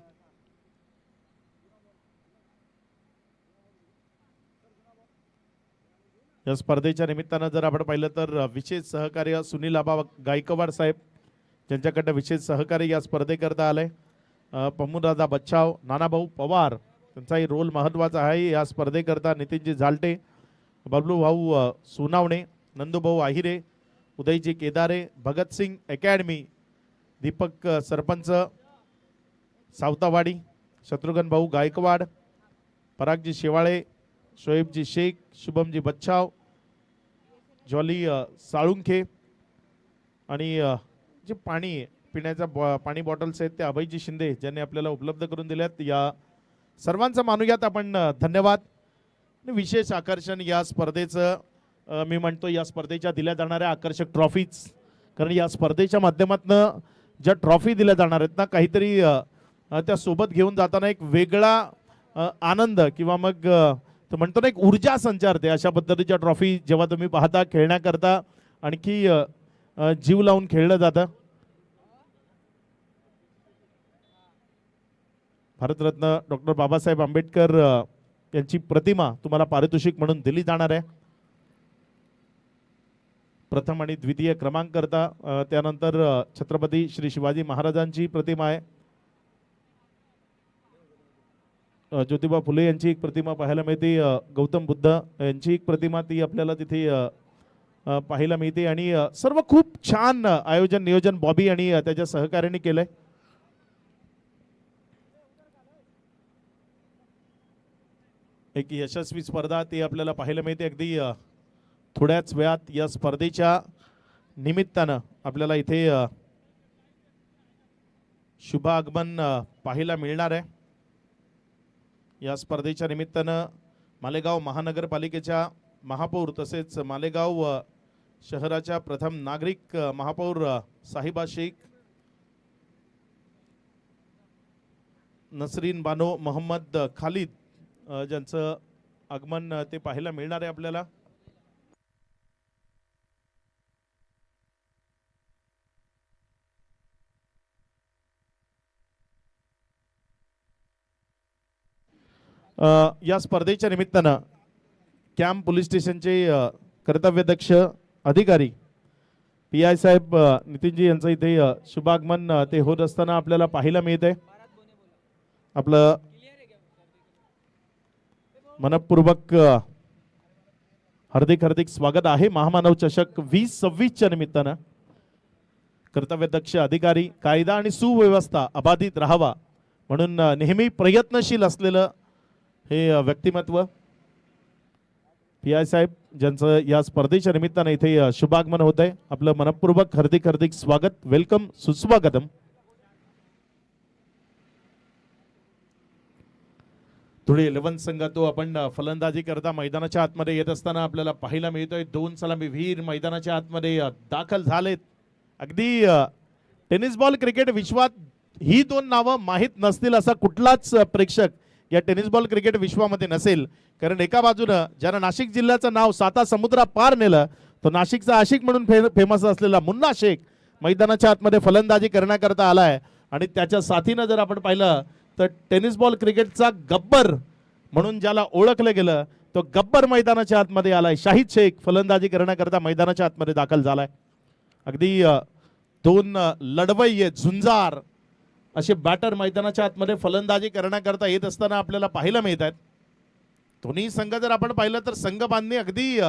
Speaker 3: या स्पर्धेच्या निमित्तानं जर आपण पाहिलं तर विशेष सहकार्य सुनील आबा गायकवाड साहेब ज्यांच्याकडनं विशेष सहकार्य या स्पर्धेकरता आलंय. पमूदादा बच्छाव, नानाभाऊ पवार त्यांचाही रोल महत्त्वाचा आहे या स्पर्धेकरता. नितीनजी झालटे, बबलू भाऊ सोनावणे, नंदूभाऊ आहिरे, उदयजी केदारे, भगतसिंग अकॅडमी, दीपक सरपंच सावतावाडी, शत्रुघ्न भाऊ गायकवाड, परागजी शेवाळे, शोएबजी शेख, शुभमजी बच्छाव, जॉली साळुंखे आणि जे पाणी पिण्याच्या पाणी बॉटल्स आहेत ते अभयजी शिंदे ज्यांनी आपल्याला उपलब्ध करून दिल्यात. या सर्वांचं मानूयात आपण धन्यवाद. विशेष आकर्षण या स्पर्धेचं मी म्हणतो, या स्पर्धेच्या दिल्या जाणाऱ्या आकर्षक ट्रॉफीज, कारण या स्पर्धेच्या माध्यमातून ज्या ट्रॉफी दिल्या जाणार आहेत ना, काहीतरी त्या सोबत घेऊन जाताना एक वेगळा आनंद किंवा मग तो म्हणतो ना एक ऊर्जा संचारते. अशा पद्धतीच्या ट्रॉफी जेव्हा तुम्ही पाहता खेळण्याकरता आणखी जीव लावून खेळलं जातं. भारतरत्न डॉक्टर बाबासाहेब आंबेडकर यांची प्रतिमा तुम्हाला पारितोषिक म्हणून दिली जाणार आहे. प्रथम आणि द्वितीय क्रमांक करता, त्यानंतर छत्रपती श्री शिवाजी महाराजांची प्रतिमा आहे. ज्योतिबा फुले यांची एक प्रतिमा पाहायला मिळते. गौतम बुद्ध यांची एक प्रतिमा ती आपल्याला तिथे पाहायला मिळते. आणि सर्व खूप छान आयोजन नियोजन बॉबी आणि त्याच्या सहकार्याने केलंय. एक यशस्वी स्पर्धा ती आपल्याला पाहायला मिळते. अगदी थोड्याच वेळात या स्पर्धेच्या निमित्तानं आपल्याला इथे शुभ आगमन पाहायला मिळणार आहे. या स्पर्धेच्या निमित्तानं मालेगाव महानगरपालिकेच्या महापौर तसेच मालेगाव शहराच्या प्रथम नागरिक महापौर साहिबा शेख, नसरीन बानो मोहम्मद खालिद ज्यांचं आगमन ते पाहायला मिळणार आहे आपल्याला. या स्पर्धेच्या निमित्तानं कॅम्प पोलीस स्टेशनचे कर्तव्यदक्ष अधिकारी PI साहेब नितीनजी यांचं इथे शुभागमन ते होत असताना आपल्याला पाहायला मिळते. आपलं मनपूर्वक हार्दिक हार्दिक स्वागत आहे. महामानव चषक 2026च्या निमित्तानं कर्तव्यदक्ष अधिकारी, कायदा आणि सुव्यवस्था अबाधित राहावा म्हणून नेहमी प्रयत्नशील असलेलं हे व्यक्तिमत्व PI साहेब ज्यांचं या स्पर्धेच्या निमित्तानं इथे शुभागमन होत आहे. आपलं मनपूर्वक हार्दिक हार्दिक स्वागत, वेलकम, सुस्वागतम. थोडी 11 संघ तो आपण फलंदाजी करता मैदानाच्या आतमध्ये येत असताना आपल्याला पाहायला मिळतोय. 2 सलामीवीर मैदानाच्या आतमध्ये दाखल झालेत. अगदी टेनिस बॉल क्रिकेट विश्वात ही 2 नावं माहीत नसतील असा कुठलाच प्रेक्षक या टेनिस बॉल क्रिकेट विश्वामध्ये नसेल. कारण एका बाजूनं ज्यानं नाशिक जिल्ह्याचं नाव 7 समुद्रा पार नेलं तो नाशिकचा आशिक म्हणून फेमस असलेला मुन्ना शेख मैदानाच्या आतमध्ये फलंदाजी करण्याकरता आलाय. आणि त्याच्या साथीनं जर आपण पाहिलं तर टेनिस बॉल क्रिकेटचा गब्बर म्हणून ज्याला ओळखलं गेलं तो गब्बर मैदानाच्या आतमध्ये आलाय. शाहिद शेख फलंदाजी करण्याकरता मैदानाच्या आतमध्ये दाखल झालाय. अगदी 2 लढवय्ये झुंजार असे बॅटर मैदानाच्या आतमध्ये फलंदाजी करण्याकरता येत असताना आपल्याला पाहायला मिळत आहेत. दोन्ही संघ जर आपण पाहिलं तर संघ बांधणी अगदी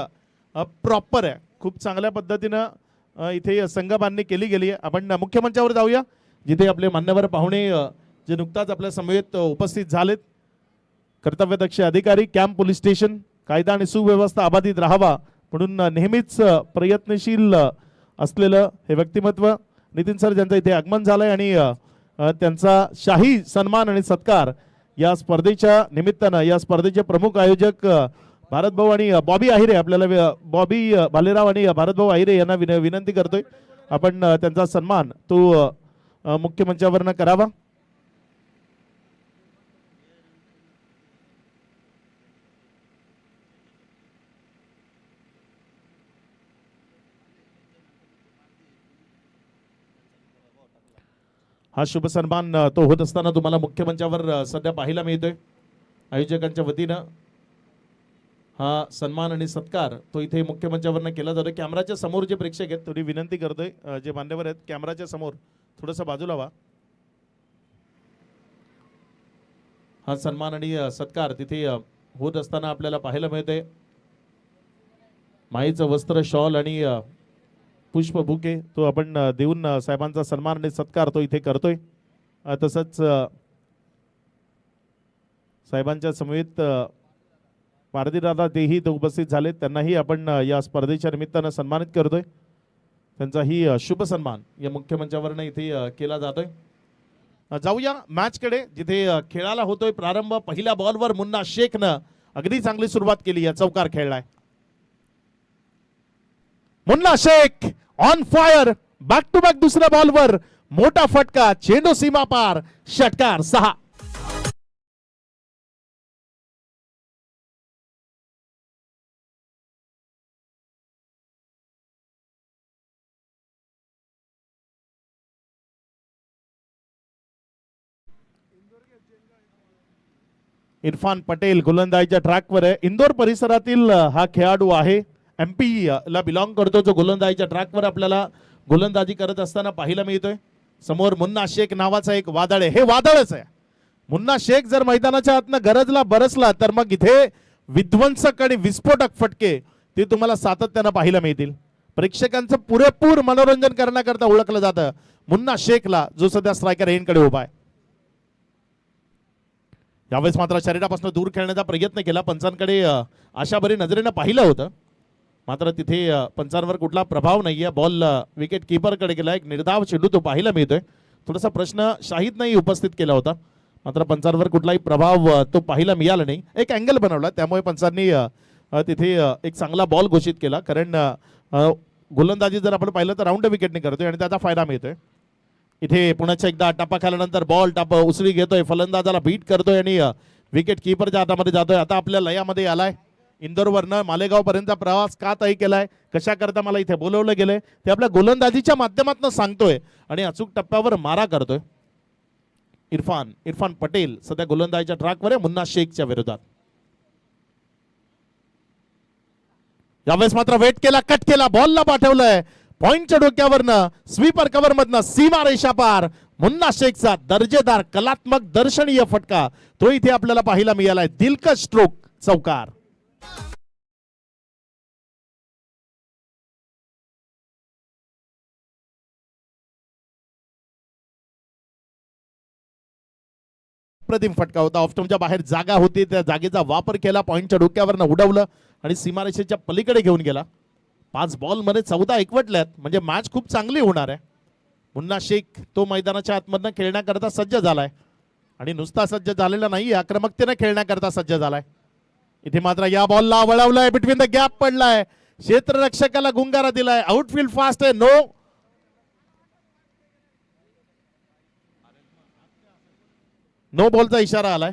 Speaker 3: प्रॉपर आहे. खूप चांगल्या पद्धतीनं इथे संघ बांधणी केली गेली आहे. आपण मुख्य मंचावर जाऊया जिथे आपले मान्यवर पाहुणे जे नुकताच आपल्या समवेत उपस्थित झालेत. कर्तव्यदक्ष अधिकारी, कॅम्प पोलीस स्टेशन, कायदा आणि सुव्यवस्था अबाधित राहावा म्हणून नेहमीच प्रयत्नशील असलेलं हे व्यक्तिमत्व नितीन सर ज्यांचं इथे आगमन झालंय आणि त्यांचा शाही सन्मान आणि सत्कार या स्पर्धेच्या निमित्तानं या स्पर्धेचे प्रमुख आयोजक भारतभाऊ आणि बॉबी आहिरे आपल्याला बॉबी भालेराव आणि भारतभाऊ आहिरे यांना विनंती करतोय आपण त्यांचा सन्मान तो मुख्य मंचावरनं करावा. हा शुभ सन्मान तो होत असताना तुम्हाला मुख्य मंचावर सध्या पाहायला मिळतोय. आयोजकांच्या वतीनं हा सन्मान आणि सत्कार तो इथे मुख्य मंचावरनं केला जातोय. कॅमेराच्या समोर जे प्रेक्षक आहेत थोडी विनंती करतोय जे मान्यवर आहेत कॅमेराच्या समोर थोडंसं बाजूला व्हा. हा सन्मान आणि सत्कार तिथे होत असताना आपल्याला पाहायला मिळतंय. माईचं वस्त्र, शॉल आणि पुष्प बुके तो आपण देऊन साहेबांचा सन्मान आणि सत्कार तो इथे करतोय. तसंच साहेबांच्या समवेत पारदीदादा तेही ते उपस्थित झालेत. त्यांनाही आपण या स्पर्धेच्या निमित्तानं सन्मानित करतोय. त्यांचाही शुभ सन्मान या मुख्य मंचावरनं इथे केला जातोय. जाऊया मॅचकडे जिथे खेळाला होतोय प्रारंभ. पहिल्या बॉलवर मुन्ना शेखनं अगदी चांगली सुरुवात केली. या चौकार खेळलाय Munna Shaikh on fire. Back to back दुसऱ्या बॉलवर मोठा फटका, चेंडू सीमा पार, षटकार 6. इरफान पटेल गोलंदाजीच्या ट्रॅकवर आहे. इंदोर परिसरातील हा खेळाडू आहे. MP ला बिलॉंग करतो जो गोलंदाजीच्या ट्रॅकवर आपल्याला गोलंदाजी करत असताना पाहायला मिळतोय. समोर मुन्ना शेख नावाचा एक वादळ आहे. हे वादळच आहे. मुन्ना शेख जर मैदानाच्या आतनं गरजला बरसला तर मग इथे विध्वंसक आणि विस्फोटक फटके ते तुम्हाला सातत्यानं पाहायला मिळतील. प्रेक्षकांचं पुरेपूर मनोरंजन करण्याकरता ओळखलं जातं मुन्ना शेखला जो सध्या स्ट्रायकर एंडकडे उभा आहे. यावेळेस मात्र शरीरापासून दूर खेळण्याचा प्रयत्न केला. पंचांकडे आशाभरी नजरेनं पाहिलं होतं मात्र तिथे पंचांवर कुठला प्रभाव नाहीये. बॉल विकेट कीपरकडे गेला. एक निर्धाव चेंडू तो पाहायला मिळतोय. थोडासा प्रश्न शाहिदनेही उपस्थित केला होता मात्र पंचांवर कुठलाही प्रभाव तो पाहायला मिळाला नाही. एक अँगल बनवला त्यामुळे पंचांनी तिथे एक चांगला बॉल घोषित केला. कारण गोलंदाजी जर आपण पाहिलं तर राऊंड विकेटने करतोय आणि त्याचा फायदा मिळतोय. इथे पुण्याच्या एकदा टप्पा खाल्यानंतर बॉल उसळी घेतोय, फलंदाजाला बीट करतोय आणि विकेट किपरच्या हातामध्ये जातोय. आता आपल्या लयामध्ये आलाय. इंदोरवरनं मालेगाव पर्यंत प्रवास का तय केलाय, कशा करता मला इथे बोलवलं गेलंय ते आपल्या गोलंदाजीच्या माध्यमातून सांगतोय आणि अचूक टप्प्यावर मारा करतोय. इरफान पटेल सध्या गोलंदाजीच्या ट्रॅकवर आहे मुन्ना शेखच्या विरोधात. यावेळेस मात्र वेट केला, कट केला, बॉलला पाठवलंय पॉइंटच्या डोक्यावरनं स्वीपर कव्हर मधनं सीमा रेषा पार. मुन्ना शेखचा दर्जेदार कलात्मक दर्शनीय फटका तो इथे आपल्याला पाहायला मिळालाय. दिलकश स्ट्रोक, चौकार. अप्रतिम फटका होता. ऑफस्टंपच्या बाहेर जागा होती, त्या जागेचा वापर केला, पॉइंटच्या डोक्यावरनं उडवलं आणि सीमारेषेच्या पलीकडे घेऊन गेला. 5 बॉलमध्ये 14 एकवटल्यात, म्हणजे मॅच खूप चांगली होणार आहे. मुन्ना शेख तो मैदानाच्या आतमधनं खेळण्याकरता सज्ज झालाय आणि नुसता सज्ज झालेला नाही, आक्रमकतेने खेळण्याकरता सज्ज झालाय. इथे मात्र या बॉलला वळवलंय, बिटवीन द गॅप पडलाय, क्षेत्ररक्षकाला गुंगारा दिलाय. आउटफील्ड फास्ट आहे, नो बॉलचा इशारा आलाय.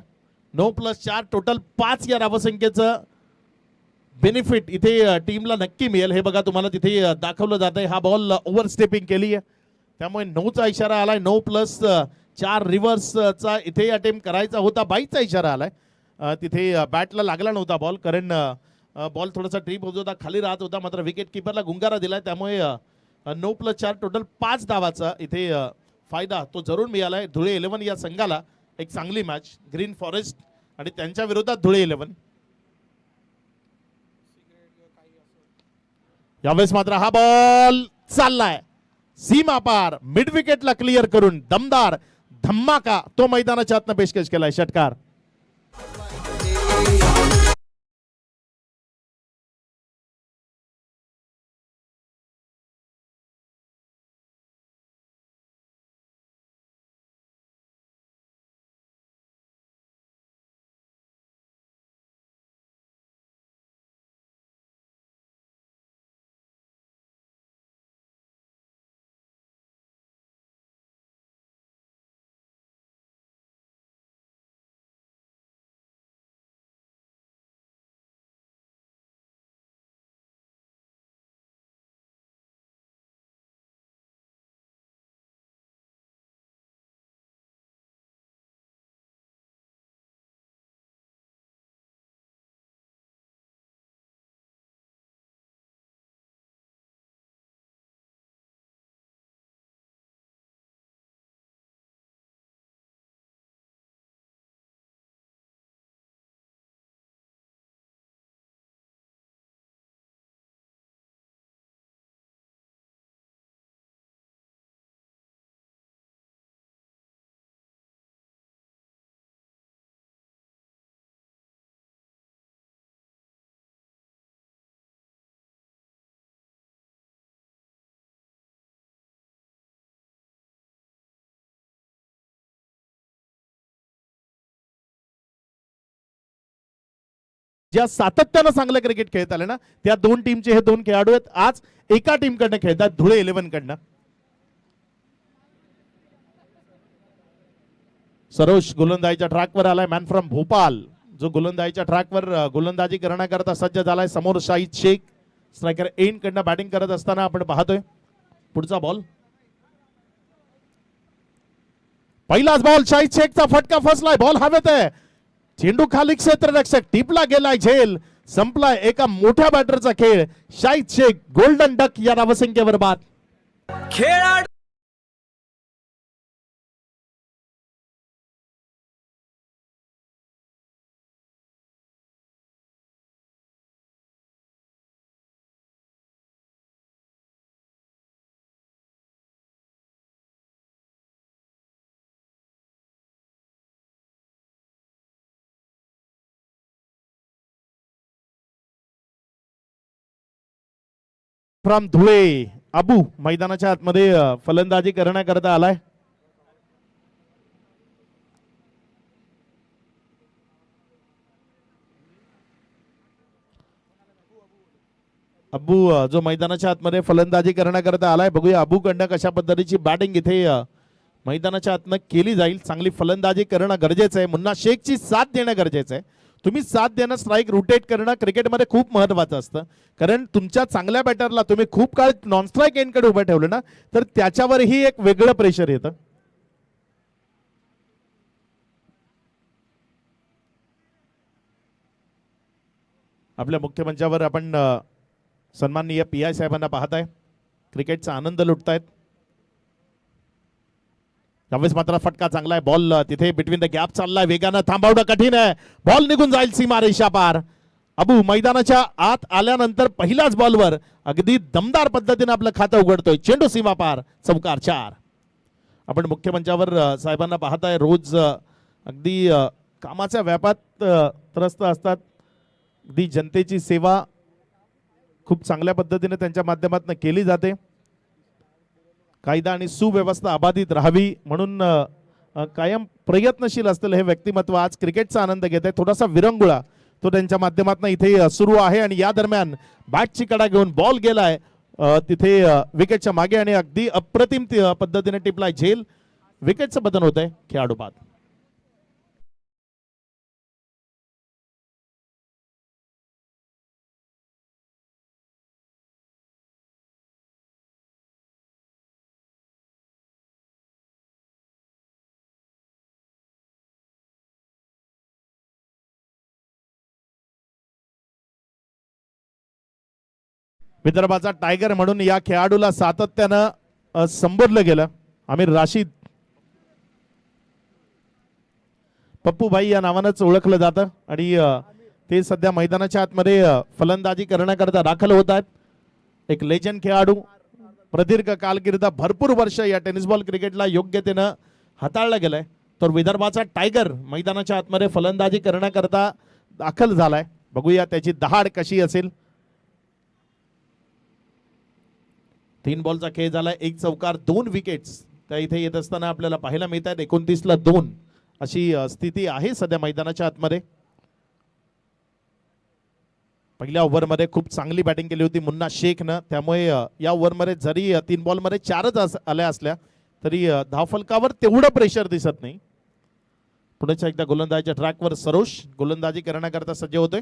Speaker 3: 9+4 टोटल 5 या धावसंख्येचं बेनिफिट इथे टीमला नक्की मिळेल. हे बघा तुम्हाला तिथे दाखवलं जात आहे. हा बॉल ओव्हर स्टेपिंग केली आहे, त्यामुळे 9चा इशारा आलाय. 9+4 रिव्हर्सचा इथे अटेम्प्ट करायचा होता. 22चा इशारा आलाय. तिथे बॅटला लागला नव्हता बॉल, कारण बॉल थोडासा ट्रिप होत होता, खाली राहत होता. मात्र विकेट किपरला गुंगारा दिलाय, त्यामुळे 9+4 टोटल 5 धावाचा इथे फायदा तो जरूर मिळालाय. धुळे 11 या संघाला एक चांगली मॅच. ग्रीन फॉरेस्ट आणि त्यांच्या विरोधात धुळे 11. यावेळेस मात्र हा बॉल चाललाय सीमा पार, मिड विकेटला क्लिअर करून दमदार धम्माका तो मैदानाच्या आतनं पेशकश केलाय षटकार. ज्या सातत्यानं चांगलं क्रिकेट खेळत आले ना, त्या 2 टीमचे हे 2 खेळाडू आहेत. आज एका टीम कडनं खेळतात, धुळे 11 कडनं. सरोज गोलंदाजीच्या ट्रॅकवर आलाय. मॅन फ्रॉम भोपाल जो गोलंदाजीच्या ट्रॅकवर गोलंदाजी करण्याकरता सज्ज झालाय. समोर शाहिद शेख स्ट्रायकर एंड कडनं बॅटिंग करत असताना आपण पाहतोय. पुढचा बॉल, पहिलाच बॉल, शाहिद शेखचा फटका फसलाय, बॉल हवेत आहे, चेंडू खाली, क्षेत्ररक्षक टिपला गेलाय, झेल संपलाय. एका मोठ्या बॅटरचा खेळ. शाहिद शेख गोल्डन डक या धावसंख्येवर बाद.
Speaker 4: खेळाडू
Speaker 3: फ्रॉम धुळे अबू मैदानाच्या आतमध्ये फलंदाजी करण्याकरता आलाय. अबू जो मैदानाच्या आतमध्ये फलंदाजी करण्याकरता आलाय. बघूया अबू कडनं कशा पद्धतीची बॅटिंग इथे मैदानाच्या आतनं केली जाईल. चांगली फलंदाजी करणं गरजेचं आहे. मुन्ना शेखची साथ देणं गरजेचं आहे. तुम्ही साथ देणं, स्ट्राईक रोटेट करणं क्रिकेटमध्ये खूप महत्त्वाचं असतं. कारण तुमच्या चांगल्या बॅटरला तुम्ही खूप काळ नॉन स्ट्राईक एंडकडे उभं ठेवलं ना, तर त्याच्यावरही एक वेगळं प्रेशर येतं. आपल्या मुख्य मंचावर आपण सन्माननीय PI साहेबांना पाहताय. क्रिकेटचा आनंद लुटतायत. यावेळेस मात्र फटका चांगला आहे. बॉल तिथे बिटवीन द गॅप चाललाय. वेगानं थांबवणं कठीण आहे. बॉल निघून जाईल सीमा रेषा पार. अबू मैदानाच्या आत आल्यानंतर पहिल्याच बॉलवर अगदी दमदार पद्धतीने आपलं खातं उघडतोय. चेंडू सीमा पार. चौकार 4. आपण मुख्य मंचावर साहेबांना पाहताय. रोज अगदी कामाच्या व्यापात त्रस्त असतात. अगदी जनतेची सेवा खूप चांगल्या पद्धतीने त्यांच्या माध्यमातून केली जाते. कायदा आणि सुव्यवस्था अबाधित राहावी म्हणून कायम प्रयत्नशील असलेलं हे व्यक्तिमत्व आज क्रिकेटचा आनंद घेत आहे. थोडासा विरंगुळा तो त्यांच्या माध्यमातून इथे सुरू आहे आणि या दरम्यान बॅटची कडा घेऊन बॉल गेलाय तिथे विकेटच्या मागे आणि अगदी अप्रतिम पद्धतीने टिपलाय झेल. विकेटचं बदल होत आहे. खेळाडू बाद. विदर्भाचा टायगर म्हणून या खेळाडूला सातत्यानं संबोधलं गेलं. आमिर राशीद, पप्पूभाई या नावानंच ओळखलं जातं आणि ते सध्या मैदानाच्या आतमध्ये फलंदाजी करण्याकरता दाखल होत आहेत. एक लेजंड खेळाडू, प्रदीर्घ कारकीर्द, भरपूर वर्ष या टेनिस बॉल क्रिकेटला योग्यतेनं हाताळलं गेलंय. तर विदर्भाचा टायगर मैदानाच्या आतमध्ये फलंदाजी करण्याकरता दाखल झालाय. बघूया त्याची दहाड कशी असेल. 3 बॉलचा खेळ झाला. 1 चौकार 2 विकेट्स त्या इथे येत असताना आपल्याला पाहायला मिळत आहेत. 29 ला 2 अशी स्थिती आहे सध्या मैदानाच्या आतमध्ये. पहिल्या ओव्हरमध्ये खूप चांगली बॅटिंग केली होती मुन्ना शेखनं. त्यामुळे या ओव्हरमध्ये जरी 3 बॉलमध्ये 4च आल्या असल्या तरी धावफलकावर तेवढं प्रेशर दिसत नाही. पुण्याच्या एकदा गोलंदाजीच्या ट्रॅकवर सरोश गोलंदाजी करण्याकरता सज्ज होतोय.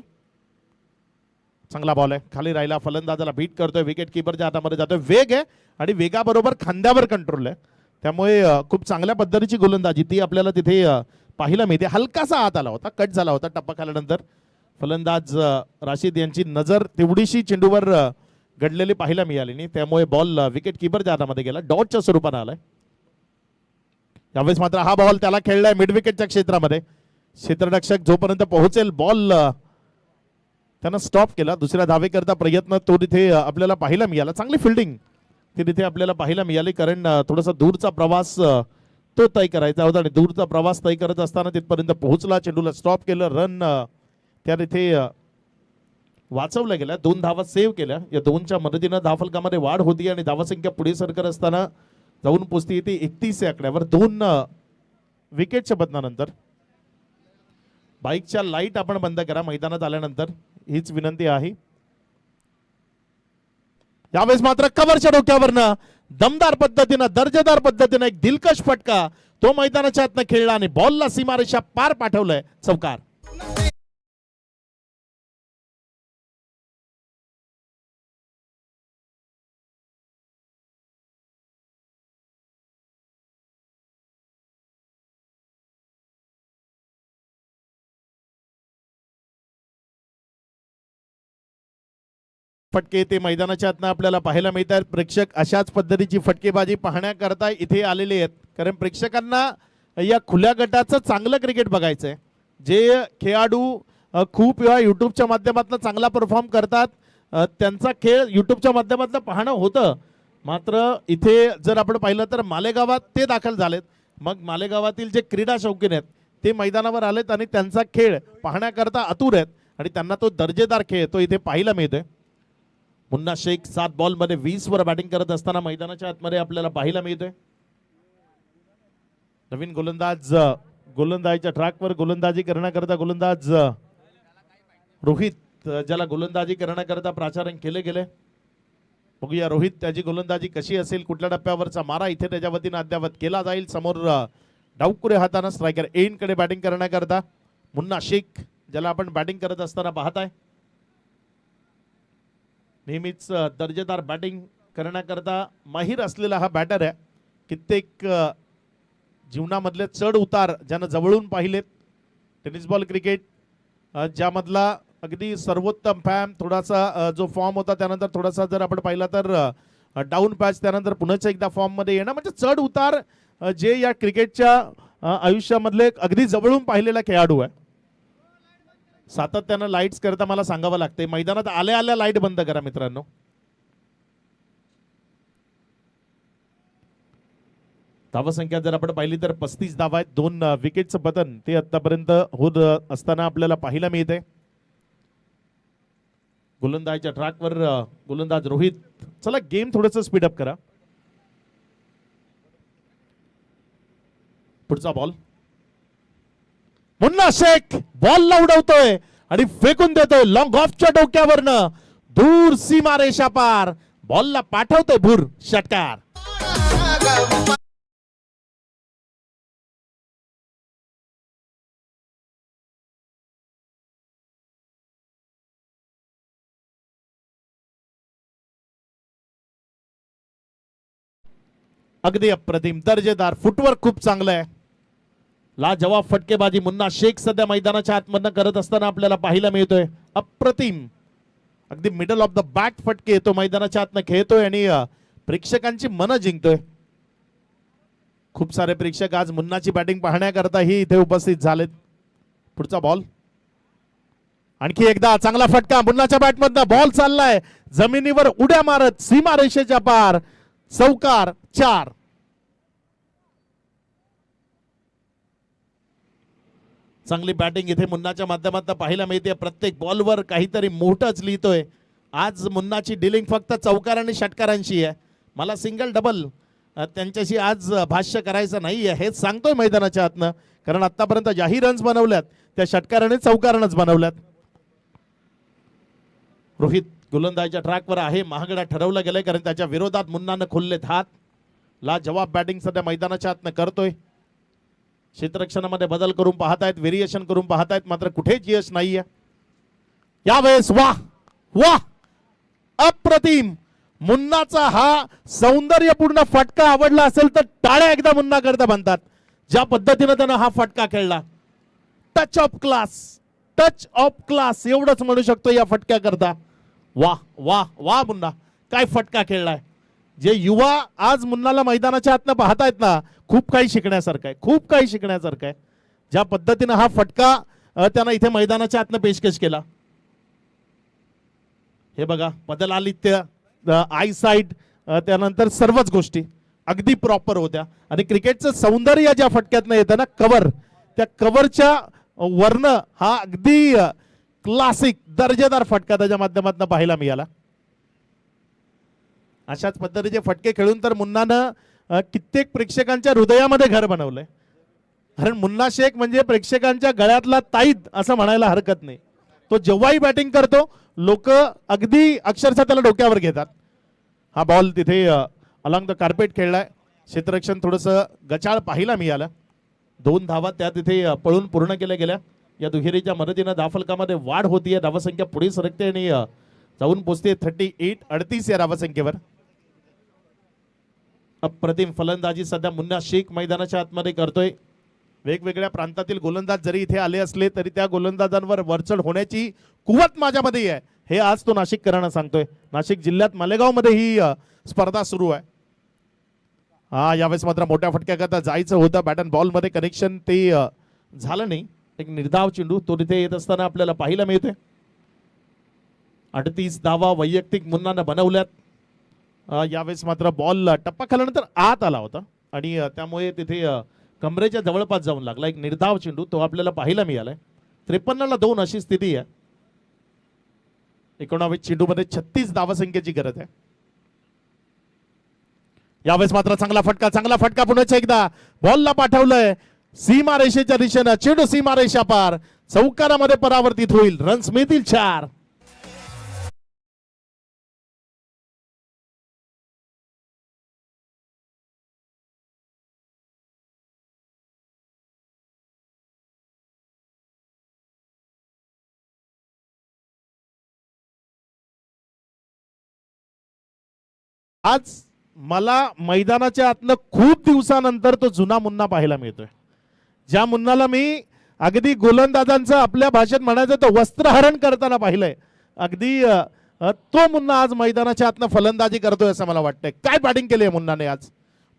Speaker 3: चांगला बॉल आहे. खाली राहिला, फलंदाजाला बीट करतोय. विकेट किपरच्या हातामध्ये जातोय. वेग आहे आणि वेगाबरोबर खांद्यावर कंट्रोल आहे. त्यामुळे खूप चांगल्या पद्धतीची गोलंदाजी ती आपल्याला तिथे पाहायला मिळते. हलकासा हात आला होता, कट झाला होता टप्पा खाल्यानंतर. फलंदाज राशीद यांची नजर तेवढीशी चेंडूवर घडलेली पाहायला मिळाली नाही. त्यामुळे बॉल विकेट किपरच्या हातामध्ये गेला. डॉटच्या स्वरूपाने आलाय. यावेळेस मात्र हा बॉल त्याला खेळलाय मिड विकेटच्या क्षेत्रामध्ये. क्षेत्ररक्षक जोपर्यंत पोहोचेल बॉल त्यानं स्टॉप केला. दुसऱ्या धावेकरता प्रयत्न तो तिथे आपल्याला पाहायला मिळाला. चांगली फिल्डिंग ती तिथे आपल्याला पाहायला मिळाली. कारण थोडासा दूरचा प्रवास तो तय करायचा होता आणि दूरचा प्रवास तय करत असताना तिथपर्यंत पोहोचला. चेंडूला स्टॉप केलं. रन त्या तिथे वाचवल्या गेल्या. 2 धावा सेव्ह केल्या. या 2च्या मदतीनं धावफलकामध्ये वाढ होती आणि धावसंख्या पुढे सरकत असताना जाऊन पोचती येते 31 या आकड्यावर. 2 विकेटच्या बदलानंतर. बाईकच्या लाईट आपण बंद करा मैदानात आल्यानंतर हीच विनंती आहे. यावेळेस मात्र कव्हरच्या डोक्यावरनं दमदार पद्धतीनं दर्जेदार पद्धतीनं एक दिलकश फटका तो मैदानाच्या आतनं खेळला आणि बॉलला सीमारेषा पार पाठवलंय. चौकार. फटके ते मैदानाच्या आतनं आपल्याला पाहायला मिळतात. प्रेक्षक अशाच पद्धतीची फटकेबाजी पाहण्याकरता इथे आलेले आहेत. कारण प्रेक्षकांना या खुल्या गटाचं चांगलं क्रिकेट बघायचंय. जे खेळाडू खूप वेळा युट्यूबच्या माध्यमातून चांगला परफॉर्म करतात त्यांचा खेळ युट्यूबच्या माध्यमातून पाहणं होतं. मात्र इथे जर आपण पाहिलं तर मालेगावात ते दाखल झालेत. मग मालेगावातील जे क्रीडा शौकीन आहेत ते मैदानावर आलेत आणि त्यांचा खेळ पाहण्याकरता आतुर आहेत आणि त्यांना तो दर्जेदार खेळ तो इथे पाहायला मिळतोय. मुन्ना शेख 7 बॉलमध्ये 20 वर बॅटिंग करत असताना मैदानाच्या आतमध्ये आपल्याला पाहायला मिळतोय. नवीन गोलंदाज गोलंदाजीच्या ट्रॅकवर गोलंदाजी करण्याकरता गोलंदाज रोहित ज्याला गोलंदाजी करण्याकरता प्राचारण केले गेले. बघूया रोहित त्याची गोलंदाजी कशी असेल, कुठल्या टप्प्यावरचा मारा इथे त्याच्या वतीनं अद्यावत केला जाईल. समोर डावकुरे हातानं स्ट्रायकर एंड कडे बॅटिंग करण्याकरता मुन्ना शेख, ज्याला आपण बॅटिंग करत असताना पाहताय. नेहमीच दर्जेदार बॅटिंग करण्याकरता माहीर असलेला हा बॅटर आहे. कित्येक जीवनामधले चढ उतार ज्यानं जवळून पाहिलेत. टेनिस बॉल क्रिकेट ज्यामधला अगदी सर्वोत्तम फॅम, थोडासा जो फॉर्म होता त्यानंतर थोडासा जर आपण पाहिला तर डाऊन पॅच, त्यानंतर पुन्हा एकदा फॉर्म मध्ये येणं, म्हणजे चढ उतार जे या क्रिकेटच्या आयुष्यामधले अगदी जवळून पाहिलेला खेळाडू आहे. सातत्यानं लाईट्स करता मला सांगावं लागते, मैदानात आल्या आल्या लाईट बंद करा मित्रांनो. धावसंख्या जर आपण पाहिली तर 35 धावा आहेत. 2 विकेटचं पतन ते आतापर्यंत होत असताना आपल्याला पाहायला मिळते. गोलंदाजच्या ट्रॅकवर गोलंदाज रोहित. चला गेम थोडंसं स्पीडअप करा. पुढचा बॉल मुन्ना शेख बॉलला उडवतोय आणि फेकून देतोय लॉंग ऑफच्या डोक्यावरनं दूर सीमा रेषा पार. बॉलला पाठवतोय भूर, षटकार. अगदी अप्रतिम, दर्जेदार फुटवर्क खूप चांगलं आहे. लाजवाब फटकेबाजी मुन्ना शेख सध्या मैदानाच्या आतमधनं करत असताना आपल्याला पाहायला मिळतोय. अप्रतिम, अगदी मिडल ऑफ द बॅट फटके तो मैदानाच्या आतनं खेळतोय आणि प्रेक्षकांची मनं जिंकतोय. खूप सारे प्रेक्षक आज मुन्नाची बॅटिंग पाहण्याकरताही इथे उपस्थित झालेत. पुढचा बॉल आणखी एकदा चांगला फटका मुन्नाच्या बॅटमधनं. बॉल चाललाय जमिनीवर उड्या मारत सीमा रेषेच्या पार. चौकार, 4. चांगली बॅटिंग इथे मुन्नाच्या माध्यमातून पाहायला मिळते. प्रत्येक बॉलवर काहीतरी मोठंच लिहितोय. आज मुन्नाची डिलिंग फक्त चौकार आणि षटकारांशी आहे. मला सिंगल डबल त्यांच्याशी आज भाष्य करायचं नाही आहे, हेच सांगतोय मैदानाच्या आतनं. कारण आतापर्यंत ज्याही रन्स बनवल्यात त्या षटकाराने चौकारानंच बनवल्यात. रोहित गोलंदाजीच्या ट्रॅकवर आहे. महागडा ठरवलं गेलंय कारण त्याच्या विरोधात मुन्नानं खोललेत हात. लाजवाब बॅटिंग सध्या मैदानाच्या आतनं करतोय. क्षेत्ररक्षणामध्ये बदल करून पाहतायत, व्हेरिएशन करून पाहतायत, मात्र कुठेच यश नाहीये यावेळेस. वाह वाह, अप्रतिम. मुन्नाचा हा सौंदर्यपूर्ण फटका आवडला असेल तर टाळ्या एकदा मुन्ना करता बनतात. ज्या पद्धतीने त्यानं हा फटका खेळला, touch of class, touch of class एवढंच म्हणू शकतो या फटक्या करता. वाह वाह वाह मुन्ना, काय फटका खेळलाय. जे युवा आज मुन्नाला मैदानाच्या आतनं पाहतायत ना, खूप काही शिकण्यासारखं आहे, खूप काही शिकण्यासारखं आहे. ज्या पद्धतीनं हा फटका त्यानं इथे मैदानाच्या आतनं पेशकश केला. हे बघा, बदलालित्य, आय साइट, त्यानंतर सर्वच गोष्टी अगदी प्रॉपर होत्या. आणि क्रिकेटचं सौंदर्य ज्या फटक्यातनं येतं ना, कव्हर, त्या कव्हरच्या वर्ण हा अगदी क्लासिक दर्जेदार फटका त्याच्या माध्यमातून पाहायला मिळाला. अशाच पद्धतीचे फटके खेळून तर मुन्नानं कित्येक प्रेक्षकांच्या हृदयामध्ये घर बनवलंय. कारण मुन्ना शेख म्हणजे प्रेक्षकांच्या गळ्यातला ताईत असं म्हणायला हरकत नाही. तो जेव्हाही बॅटिंग करतो लोक अगदी अक्षरशः त्याला डोक्यावर घेतात. हा बॉल तिथे अलॉंग द कार्पेट खेळलाय. क्षेत्ररक्षण थोडंसं गचाळ पाहायला मिळालं. 2 धावा त्या तिथे पळून पूर्ण केल्या गेल्या. या दुहेरीच्या मदतीनं धावफलकामध्ये वाढ होतीये. धावसंख्या पुढे सरकते आणि जाऊन पोहोचते 38 या धावसंख्येवर. अप्रतिम फलंदाजी सध्या मुन्ना शेख मैदानाच्या आतमध्ये करतोय. वेगवेगळ्या प्रांतातील गोलंदाज जरी इथे आले असले तरी त्या गोलंदाजांवर वरचढ होण्याची कुवत माझ्यामध्ये आहे, हे आज तो नाशिककरांना सांगतोय. नाशिक जिल्ह्यात मालेगाव मध्ये ही स्पर्धा सुरू आहे. हा यावेळेस मात्र मोठ्या फटक्याकरता जायचं होतं. बॅट अँड बॉल मध्ये कनेक्शन ते झालं नाही. एक निर्धाव चेंडू तो तिथे येत असताना आपल्याला पाहायला मिळतोय. 38 धावा वैयक्तिक मुन्नानं बनवल्यात. यावेळेस मात्र बॉल टप्पा खाल्यानंतर आत आला होता आणि त्यामुळे तिथे कमरेच्या जवळपास जाऊन लागला. एक निर्धाव चेंडू तो आपल्याला पाहायला मिळालाय. 53 ला 2 अशी स्थिती आहे. 19 चेंडूमध्ये 36 धावसंख्येची गरज आहे. यावेळेस मात्र चांगला फटका पुन्हा एकदा बॉलला पाठवलंय सीमा रेषेच्या दिशेनं. चेंडू सीमा रेषा पार, चौकारामध्ये परावर्तित होईल. रन्स मिळतील 4. आज मला मैदानाच्या आतनं खूप दिवसानंतर तो जुना मुन्ना पाहायला मिळतोय. ज्या मुन्नाला मी अगदी गोलंदाजांचं आपल्या भाषेत म्हणायचं तर वस्त्रहरण करताना पाहिलंय, अगदी तो मुन्ना आज मैदानाच्या आतनं फलंदाजी करतोय असं मला वाटतंय. काय बॅटिंग केली आहे मुन्नाने आज,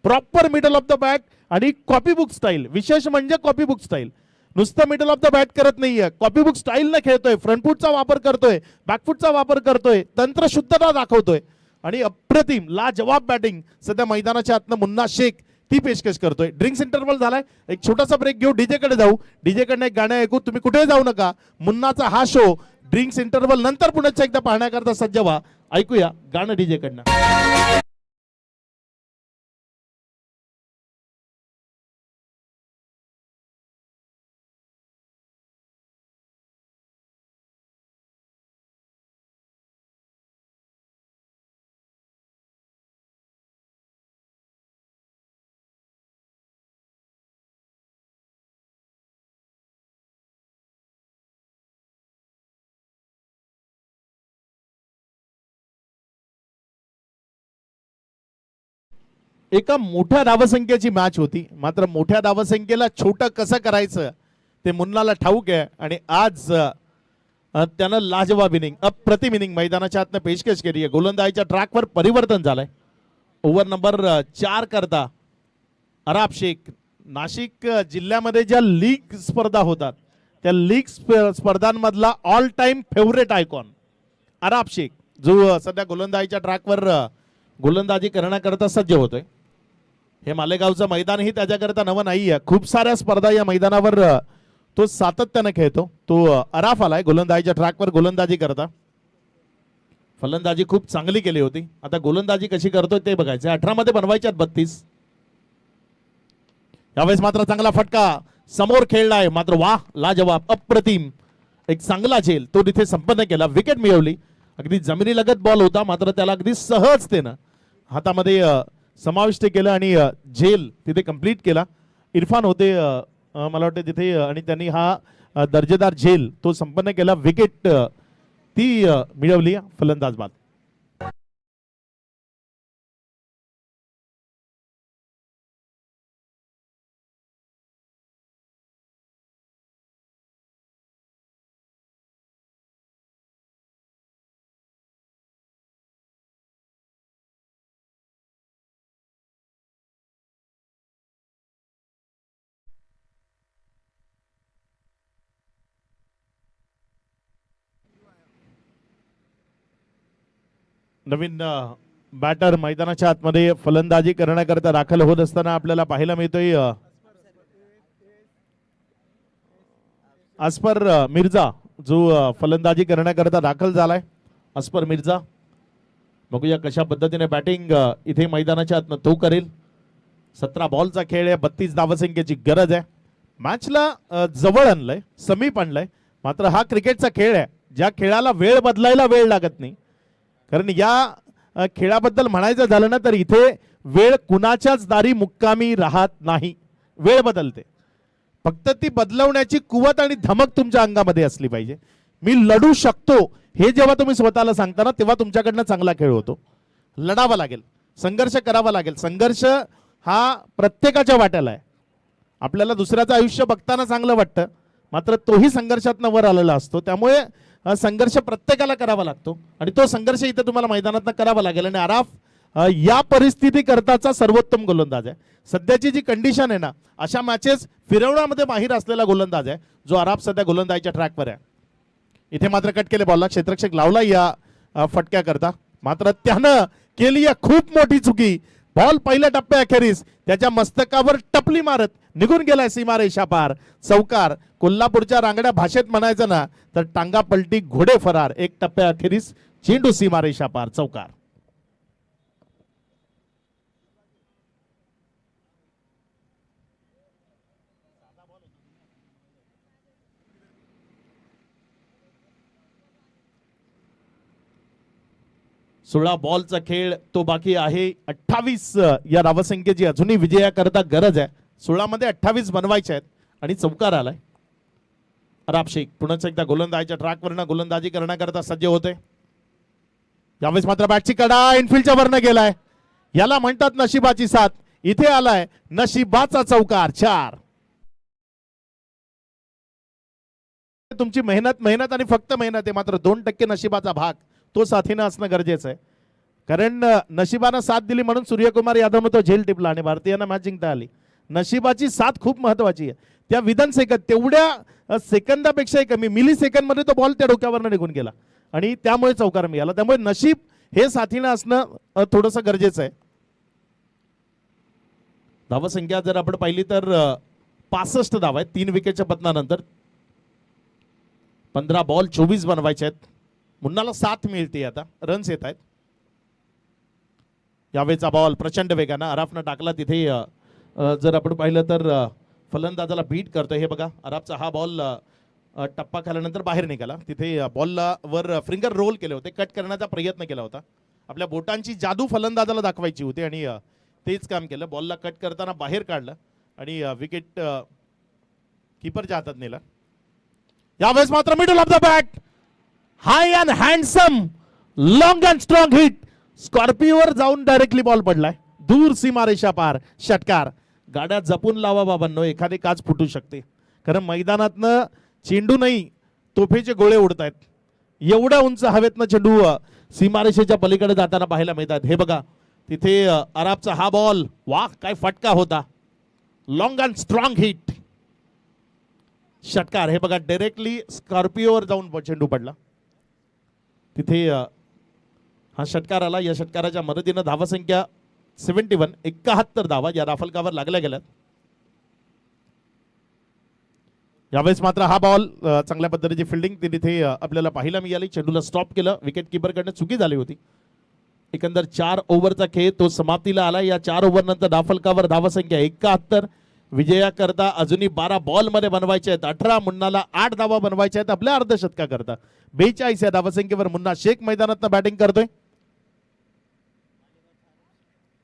Speaker 3: proper middle of the bat आणि कॉपी बुक स्टाईल. विशेष म्हणजे कॉपी बुक स्टाईल, नुसतं मिडल ऑफ द बॅट करत नाहीये, कॉपी बुक स्टाईलने खेळतोय, फ्रंटफूटचा वापर करतोय, बॅकफूटचा वापर करतोय, तंत्रशुद्धता दाखवतोय आणि अप्रतिम लाजवाब बॅटिंग सध्या मैदानाच्या आतनं मुन्ना शेख ती पेशकश करतोय. ड्रिंक्स इंटरव्हल झालाय, एक छोटासा ब्रेक घेऊ, डीजे कडे जाऊ, डीजे कडनं एक गाणं ऐकू. तुम्ही कुठे जाऊ नका, मुन्नाचा हा शो ड्रिंक्स इंटरव्हल नंतर पुन्हा एकदा पाहण्याकरता सज्ज व्हा. ऐकूया गाणं डीजे कडनं. एका मोठ्या धावसंख्येची मॅच होती, मात्र मोठ्या धावसंख्येला छोटं कसं करायचं ते मुन्नाला ठाऊक आहे आणि आज त्यानं लाजवाब इनिंग, अप्रतिम इनिंग मैदानाच्या आतनं पेशकश केली आहे. गोलंदाजीच्या ट्रॅकवर परिवर्तन झालंय. ओव्हर नंबर 4 करता अराब शेख. नाशिक जिल्ह्यामध्ये ज्या लीग स्पर्धा होतात त्या लीग स्पर्धांमधला all time favourite icon Arab Shaikh, जो सध्या गोलंदाजीच्या ट्रॅकवर गोलंदाजी करण्याकरता सज्ज होतोय. हे मालेगावचं मैदानही त्याच्याकरता नवं नाही आहे, खूप साऱ्या स्पर्धा या मैदानावर तो सातत्यानं खेळतो. तो अराफ आलाय गोलंदाजीच्या ट्रॅकवर गोलंदाजी करता. फलंदाजी खूप चांगली केली होती, आता गोलंदाजी कशी करतोय ते बघायचं. 18 मध्ये बनवायच्यात 32. यावेळेस मात्र चांगला फटका समोर खेळलाय, मात्र वाह लाजवाब अप्रतिम एक चांगला झेल तो तिथे संपन्न केला. विकेट मिळवली, अगदी जमिनीलगत बॉल होता मात्र त्याला अगदी सहजतेनं हातामध्ये समाविष्ट केलं आणि झेल तिथे कंप्लीट केला. इरफान होते मला वाटतं तिथे आणि त्यांनी हा दर्जेदार झेल तो संपन्न केला. विकेट ती मिळवली फलंदाज बाद. नवीन बॅटर मैदानाच्या आतमध्ये फलंदाजी करण्याकरता दाखल होत असताना आपल्याला पाहायला मिळतोय अस्पर मिर्झा, जो फलंदाजी करण्याकरता दाखल झालाय. अस्पर मिर्झा, बघूया कशा पद्धतीने बॅटिंग इथे मैदानाच्या आतनं तो करेल. 17 बॉलचा खेळ आहे, 32 धावसंख्येची गरज आहे. मॅचला जवळ आणलंय, समीप आणलंय, मात्र हा क्रिकेटचा खेळ आहे ज्या खेळाला वेळ बदलायला वेळ लागत नाही. कारण या खेळाबद्दल म्हणायचं झालं ना तर इथे वेळ कुणाच्याच दारी मुक्कामी राहत नाही, वेळ बदलते. फक्त ती बदलवण्याची कुवत आणि धमक तुमच्या अंगामध्ये असली पाहिजे. मी लढू शकतो हे जेव्हा तुम्ही स्वतःला सांगता ना तेव्हा तुमच्याकडनं चांगला खेळ होतो. लढावा लागेल, संघर्ष करावा लागेल. संघर्ष हा प्रत्येकाच्या वाट्याला आहे. आपल्याला दुसऱ्याचं आयुष्य बघताना चांगलं वाटतं, मात्र तोही संघर्षातनं वर आलेला असतो. त्यामुळे संघर्ष प्रत्येकाला करावा लागतो आणि तो संघर्ष इथे तुम्हाला मैदानात करावा लागेल. आणि आराफ या परिस्थिती करताचा सर्वोत्तम गोलंदाज आहे. सध्याची जी कंडिशन आहे ना, अशा मॅचेस फिरवण्यामध्ये माहीर असलेला गोलंदाज आहे जो आराफ सध्या गोलंदाजीच्या ट्रॅकवर आहे. इथे मात्र कट केले बॉलला, क्षेत्ररक्षक लावला या फटक्या करता, मात्र त्यानं केली खूप मोठी चुकी. बॉल पहिल्या टप्प्याअखेरीस त्याच्या मस्तकावर टपली मारत निघून गेलाय सीमारेषा पार. चौकार. कोल्हापूरच्या रांगड्या भाषेत म्हणायचं ना तर टांगा पलटी घोडे फरार. एक टप्प्याअखेरीस चेंडू सीमारेषा पार, चौकार. सोळा बॉलचा खेळ तो बाकी आहे. 28 या धावसंख्येची अजूनही विजयाकरता गरज आहे. 16 मध्ये 28 बनवायचे आहेत आणि चौकार आलाय. अराब शेख पुन्हा एकदा गोलंदाजीच्या ट्रॅकवरनं गोलंदाजी करण्याकरता सज्ज होते. यावेळेस मात्र बॅटची कडा इनफिल्डच्या वरनं गेलाय. याला म्हणतात नशिबाची साथ. इथे आलाय नशिबाचा चौकार 4. तुमची मेहनत आणि फक्त मेहनत आहे, मात्र 2% नशिबाचा भाग तो साथीनं असणं गरजेचं आहे. कारण नशिबानं साथ दिली म्हणून सूर्यकुमार यादवनं तो झेल टिपला आणि भारतीयांना मॅच जिंकता आली. नशिबाची साथ खूप महत्वाची आहे. त्या विधान सेकंद तेवढ्या सेकंदापेक्षाही कमी मिली सेकंद मध्ये तो बॉल त्या डोक्यावरनं निघून गेला आणि त्यामुळे चौकार मिळाला. त्यामुळे नशीब हे साथीनं असणं थोडंसं गरजेचं आहे. धावसंख्या जर आपण पाहिली तर 65 धावा आहेत 3 विकेटच्या पतनानंतर. 15 बॉल 24 बनवायचे आहेत. मुन्नाला 7 मिळते आता, रन्स येत आहेत. यावेळेचा बॉल प्रचंड वेगानं अराफनं टाकला. तिथे जर आपण पाहिलं तर फलंदाजाला बीट करतोय. हे बघा अराफचा हा बॉल टप्पा खाल्यानंतर बाहेर निघाला. तिथे बॉलला वर फिंगर रोल केले होते, कट करण्याचा प्रयत्न केला होता. आपल्या बोटांची जादू फलंदाजाला दाखवायची होती आणि तेच काम केलं. बॉलला कट करताना बाहेर काढलं आणि विकेट कीपरच्या हातात नेला. यावेळेस मात्र middle of the bat high and handsome long and strong hit. स्कॉर्पिओवर जाऊन डायरेक्टली बॉल पडलाय दूर सीमारेषा पार. षटकार. गाड्या जपून लावा बाबांनो, एखादी काच फुटू शकते. कारण मैदानातनं चेंडू नाही तोफेचे गोळे उडत आहेत. एवढ्या उंच हवेतनं चेंडू सीमारेषेच्या पलीकडे जाताना पाहायला मिळतात. हे बघा तिथे अराबचा हा बॉल, वाह काय फटका होता. Long and strong hit. षटकार. हे बघा डायरेक्टली स्कॉर्पिओवर जाऊन चेंडू पडला. तिथे हा षटकार आला. या षटकाराच्या मदतीनं धावसंख्या 71 71 धावा या राफलकावर लागल्या गेल्यात. यावेळेस मात्र हा बॉल चांगल्या पद्धतीची फिल्डिंग तिथे आपल्याला पाहायला मिळाली. चेंडूला स्टॉप केलं. विकेट किपरकडनं चुकी झाली होती. एकंदर 4 ओव्हरचा खेळ तो समाप्तीला आला. या 4 ओव्हर नंतर राफलकावर धावसंख्या 71. विजयाकरता अजूनही 12 बॉल मध्ये बनवायचे आहेत. 18. मुन्नाला 8 धावा बनवायच्या आहेत आपल्या अर्धशतकाकरता. 42 या धावसंख्येवर मुन्ना शेख मैदानात बॅटिंग करतोय.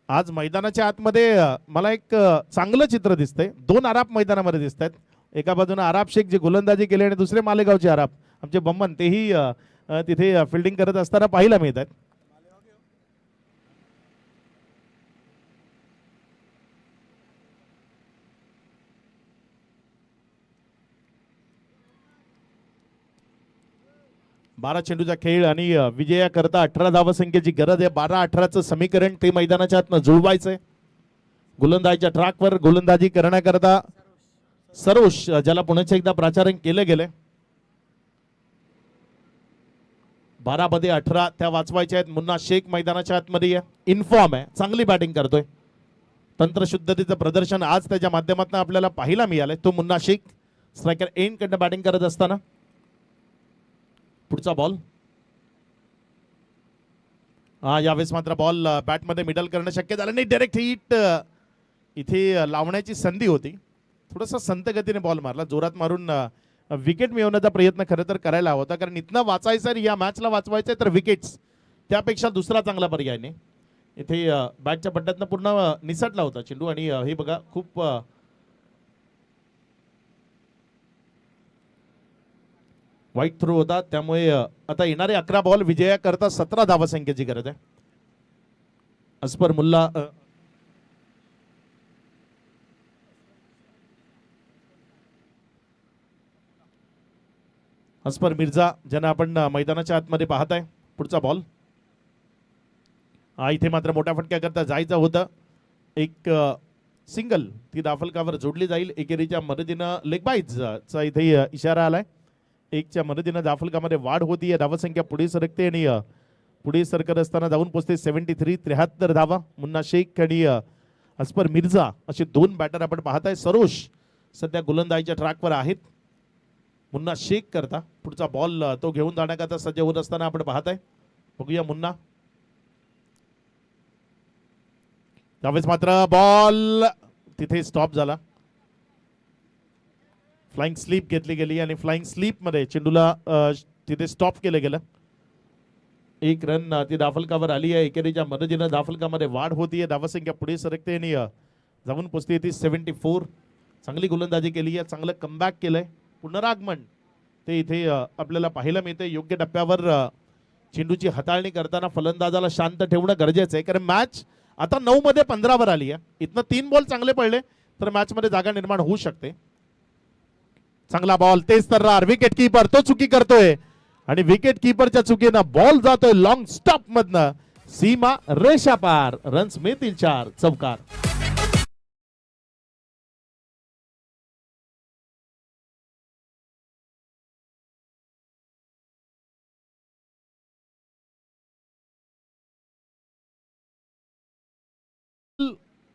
Speaker 3: आज मैदानाच्या आतमध्ये मला एक चांगलं चित्र दिसतंय. 2 आराप मैदानामध्ये दिसत आहेत. एका बाजूने आराप शेख जे गोलंदाजी केली आणि दुसरे मालेगावचे आराप आमचे बम्मन तेही तिथे फिल्डिंग करत असताना पाहायला मिळत आहेत. बारा चेंडूचा खेळ आणि विजयाकरता 18 धावसंख्येची गरज आहे. 12-18चं समीकरण ते मैदानाच्या आतनं जुळवायचंय. गोलंदाजीच्या ट्रॅकवर गोलंदाजी करण्याकरता सरोश ज्याला पुण्याच्या एकदा प्राचारण केलं गेलंय. 12 मध्ये 18 त्या वाचवायच्या आहेत. मुन्ना शेख मैदानाच्या आतमध्ये इन्फॉर्म आहे, चांगली बॅटिंग करतोय. तंत्रशुद्धतेचं प्रदर्शन आज त्याच्या माध्यमातून आपल्याला पाहायला मिळालंय. तो मुन्ना शेख स्ट्रायकर एंड कडनं बॅटिंग करत असताना. पुढचा बॉल. यावेळेस मात्र बॉल बॅटमध्ये मिडल करणं शक्य झालं नाही. डायरेक्ट हिट इथे लावण्याची संधी होती. थोडासा संत गतीने बॉल मारला. जोरात मारून विकेट मिळवण्याचा प्रयत्न खरं तर करायला हवा होता. कारण इथनं वाचायचं या मॅचला वाचवायचं तर विकेट्स त्यापेक्षा दुसरा चांगला पर्याय नाही. इथे बॅटच्या पट्ट्यातनं पूर्ण निसटला होता चेंडू आणि हे बघा खूप वाईट थ्रो होता. त्यामुळे आता येणारे 11 बॉल विजयाकरता 17 धावसंख्येची गरज आहे. अस्पर मुल्ला अस्पर मिर्झा ज्यांना आपण मैदानाच्या आतमध्ये पाहताय. पुढचा बॉल. इथे मात्र मोठ्या फटक्याकरता जायचं होतं. एक सिंगल ती दाफलकावर जोडली जाईल. एकेरीच्या मदतीनं लेग बाईजचा इथे इशारा आलाय. 1च्या मदतीनं दाफलकामध्ये वाढ होती. धावसंख्या पुढे सरकते आणि पुढे सरकत असताना जाऊन पोहोचते 73 73 धावा. मुन्ना शेख आणि अस्पर मिर्झा असे 2 बॅटर आपण पाहताय. सरोश सध्या गोलंदाजीच्या ट्रॅकवर आहेत. मुन्ना शेख करता पुढचा बॉल तो घेऊन जाण्याकरता सज्ज होत असताना आपण पाहताय. बघूया मुन्ना. त्यावेळेस मात्र बॉल तिथे स्टॉप झाला. फ्लाइंग स्लीप घेतली गेली आणि फ्लाइंग स्लीप मध्ये चेंडूला तिथे स्टॉप केलं गेलं. 1 रन ती दाफलकावर आली आहे. एकेरीच्या मदतीनं दाफलकामध्ये वाढ होतीये. धावसंख्या पुढे सरकते आणि जाऊन पोचते ती 74. चांगली गोलंदाजी केली आहे. चांगलं कमबॅक केलंय. पुनरागमन ते इथे आपल्याला पाहायला मिळते. योग्य टप्प्यावर चेंडूची हाताळणी करताना फलंदाजाला शांत ठेवणं गरजेचं आहे. कारण मॅच आता 9 मध्ये 15 वर आली आहे. इथनं 3 बॉल चांगले पडले तर मॅच मध्ये जागा निर्माण होऊ शकते. चांगला बॉल, तेच तर रार, विकेट कीपर तो चुकी करतोय आणि विकेट कीपरच्या चुकीनं बॉल जातोय लॉंग स्टॉप मधनं सीमा रेषा पार. रन्स मिळतील 4, चौकार.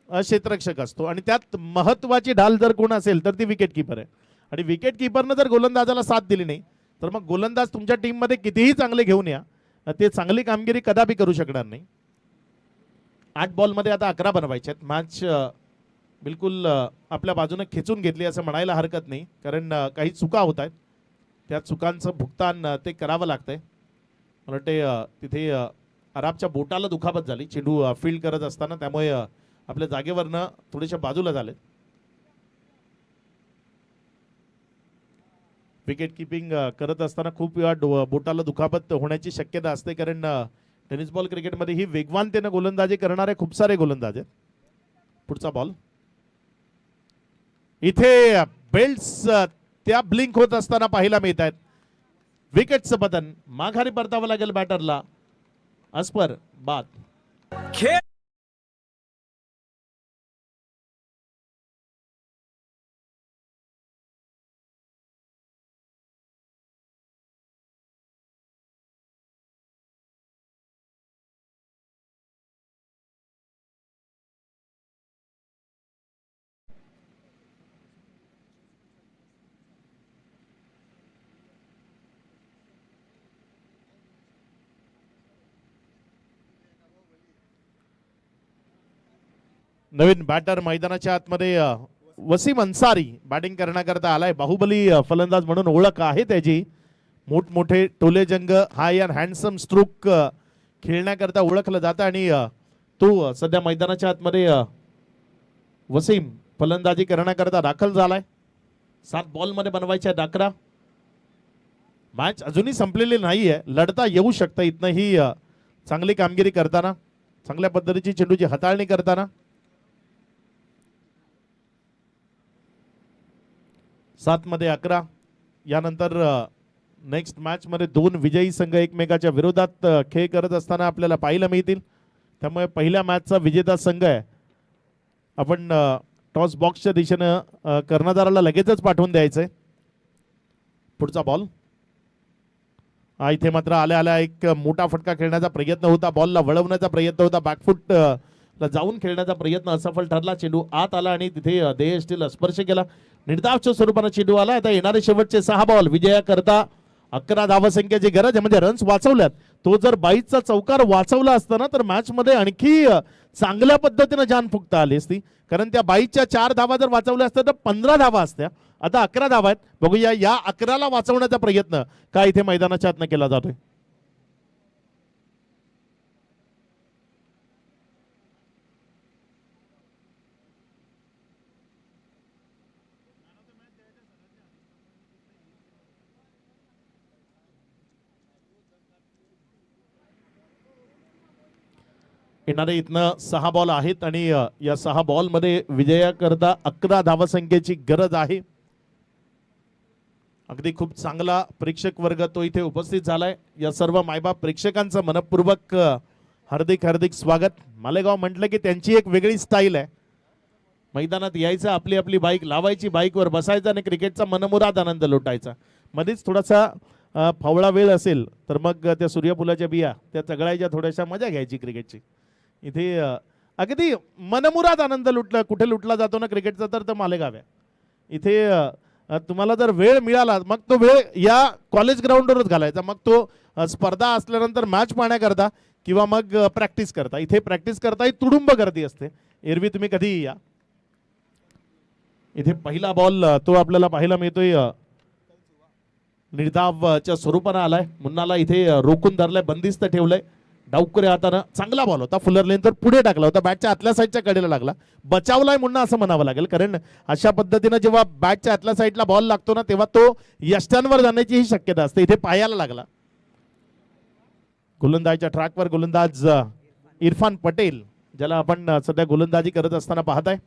Speaker 3: क्षेत्ररक्षक असतो आणि त्यात महत्वाची ढाल जर कोण असेल तर ती विकेट कीपर आहे. आणि विकेट कीपरनं जर गोलंदाजाला साथ दिली नाही तर मग गोलंदाज तुमच्या टीम मध्ये कितीही चांगले घेऊन या, ते चांगली कामगिरी कदापि करू शकणार नाही. 8 बॉल मध्ये आता 11 बनवायचे आहेत. मॅच बिलकुल आपल्या बाजूने खेचून घेतली असं म्हणायला हरकत नाही, कारण काही चुका होत आहेत. त्या चुकांचं भुगतान ते करावं लागतंय. मला वाटते तिथे अराबच्या बोटाला दुखापत झाली चेंडू फील्ड करत असताना, त्यामुळे आपल्या जागेवरनं थोडेशा बाजूला झाले. विकेट किपिंग करत असताना खूप वेळा बोटाला दुखापत होण्याची शक्यता असते, कारण टेनिस बॉल क्रिकेटमध्ये ही वेगवानतेनं गोलंदाजी करणारे खूप सारे गोलंदाज आहेत. पुढचा बॉल, इथे बेल्ट्स त्या ब्लिंक होत असताना पाहायला मिळत आहेत. विकेटचं पतन, माघारी परतावं लागेल बॅटरला. अस्पर बाद.
Speaker 4: खेळ
Speaker 3: नवीन बॅटर मैदानाच्या आतमध्ये वसीम अन्सारी बॅटिंग करण्याकरता आलाय. बाहुबली फलंदाज म्हणून ओळख आहे त्याची. मोठमोठे टोलेजंग, हाय अँड हँडसम स्ट्रोक खेळण्याकरता ओळखलं जातं आणि तो सध्या मैदानाच्या आतमध्ये वसीम फलंदाजी करण्याकरता दाखल झालाय. 7 बॉल मध्ये बनवायच्या 11. मॅच अजूनही संपलेली नाहीये, लढता येऊ शकतं इथनं ही चांगली कामगिरी करताना, चांगल्या पद्धतीची चेंडूची हाताळणी करताना. 7 मध्ये 11. यानंतर नेक्स्ट मॅच मध्ये 2 विजयी संघ एकमेकाच्या विरोधात खेळ करत असताना आपल्याला पाहायला मिळतील. त्यामुळे पहिल्या मॅचचा विजेता संघ आहे आपण टॉस बॉक्सच्या दिशेनं कर्णधाराला लगेचच पाठवून द्यायचंय. पुढचा बॉल, इथे मात्र आल्या आल्या एक मोठा फटका खेळण्याचा प्रयत्न होता, बॉलला वळवण्याचा प्रयत्न होता, बॅकफुट ला जाऊन खेळण्याचा प्रयत्न असफल ठरला. चेंडू आत आला आणि तिथे देहस्टीला स्पर्श केला. निर्धावच्या स्वरूपाने चेंडू आला. आता येणारे शेवटचे 6 बॉल विजयाकरता 11 धावसंख्येची गरज आहे, म्हणजे रन्स वाचवल्यात. तो जर 22चा चौकार वाचवला असता ना तर मॅच मध्ये आणखी चांगल्या पद्धतीने जान फुकता आली असती, कारण त्या 22च्या 4 धावा जर वाचवल्या असत्या तर 15 धावा असत्या. आता 11 धावा आहेत. बघूया या 11ला वाचवण्याचा प्रयत्न काय इथे मैदानाच्या आतनं केला जातोय. येणारे इथनं 6 बॉल आहेत आणि या 6 बॉल मध्ये विजयाकरता 11 धावसंख्येची गरज आहे. अगदी खूप चांगला प्रेक्षक वर्ग तो इथे उपस्थित झालाय. या सर्व मायबाप प्रेक्षकांचं मनपूर्वक हार्दिक हार्दिक स्वागत. मालेगाव म्हटलं की त्यांची एक वेगळी स्टाईल आहे. मैदानात यायचं, आपली आपली बाईक लावायची, बाईकवर बसायचं आणि क्रिकेटचा मनमुराद आनंद लुटायचा. मध्येच थोडासा फावळा वेळ असेल तर मग त्या सूर्यफुलाच्या बिया त्या चगळायच्या, थोड्याशा मजा घ्यायची क्रिकेटची. इथे अगदी मनमुराद आनंद लुटला. कुठे लुटला जातो ना क्रिकेटचा तर मालेगाव आहे. इथे तुम्हाला जर वेळ मिळाला मग तो वेळ या कॉलेज ग्राउंडवरच घालायचा, मग तो स्पर्धा असल्यानंतर मॅच पाहण्याकरता किंवा मग प्रॅक्टिस करता. इथे प्रॅक्टिस करता ही तुडुंब गर्दी असते. एरवी तुम्ही कधीही या. इथे पहिला बॉल तो आपल्याला पाहायला मिळतोय निर्धावच्या स्वरूपानं आलाय. मुन्नाला इथे रोखून धरलाय, बंदिस्त ठेवलंय. डावकुरे हातानं चांगला बॉल होता, फुलर लेन तर पुढे टाकला होता, बॅटच्या आतल्या साईडच्या कडेला लागला. बचावलाय मुन्ना असं म्हणावं लागेल, कारण अशा पद्धतीनं जेव्हा बॅटच्या आतल्या साईडला बॉल लागतो ना तेव्हा तो यष्ट्यांवर जाण्याची ही शक्यता असते. इथे पायाला लागला. गोलंदाजच्या ट्रॅकवर गोलंदाज इरफान पटेल ज्याला आपण सध्या गोलंदाजी करत असताना पाहताय.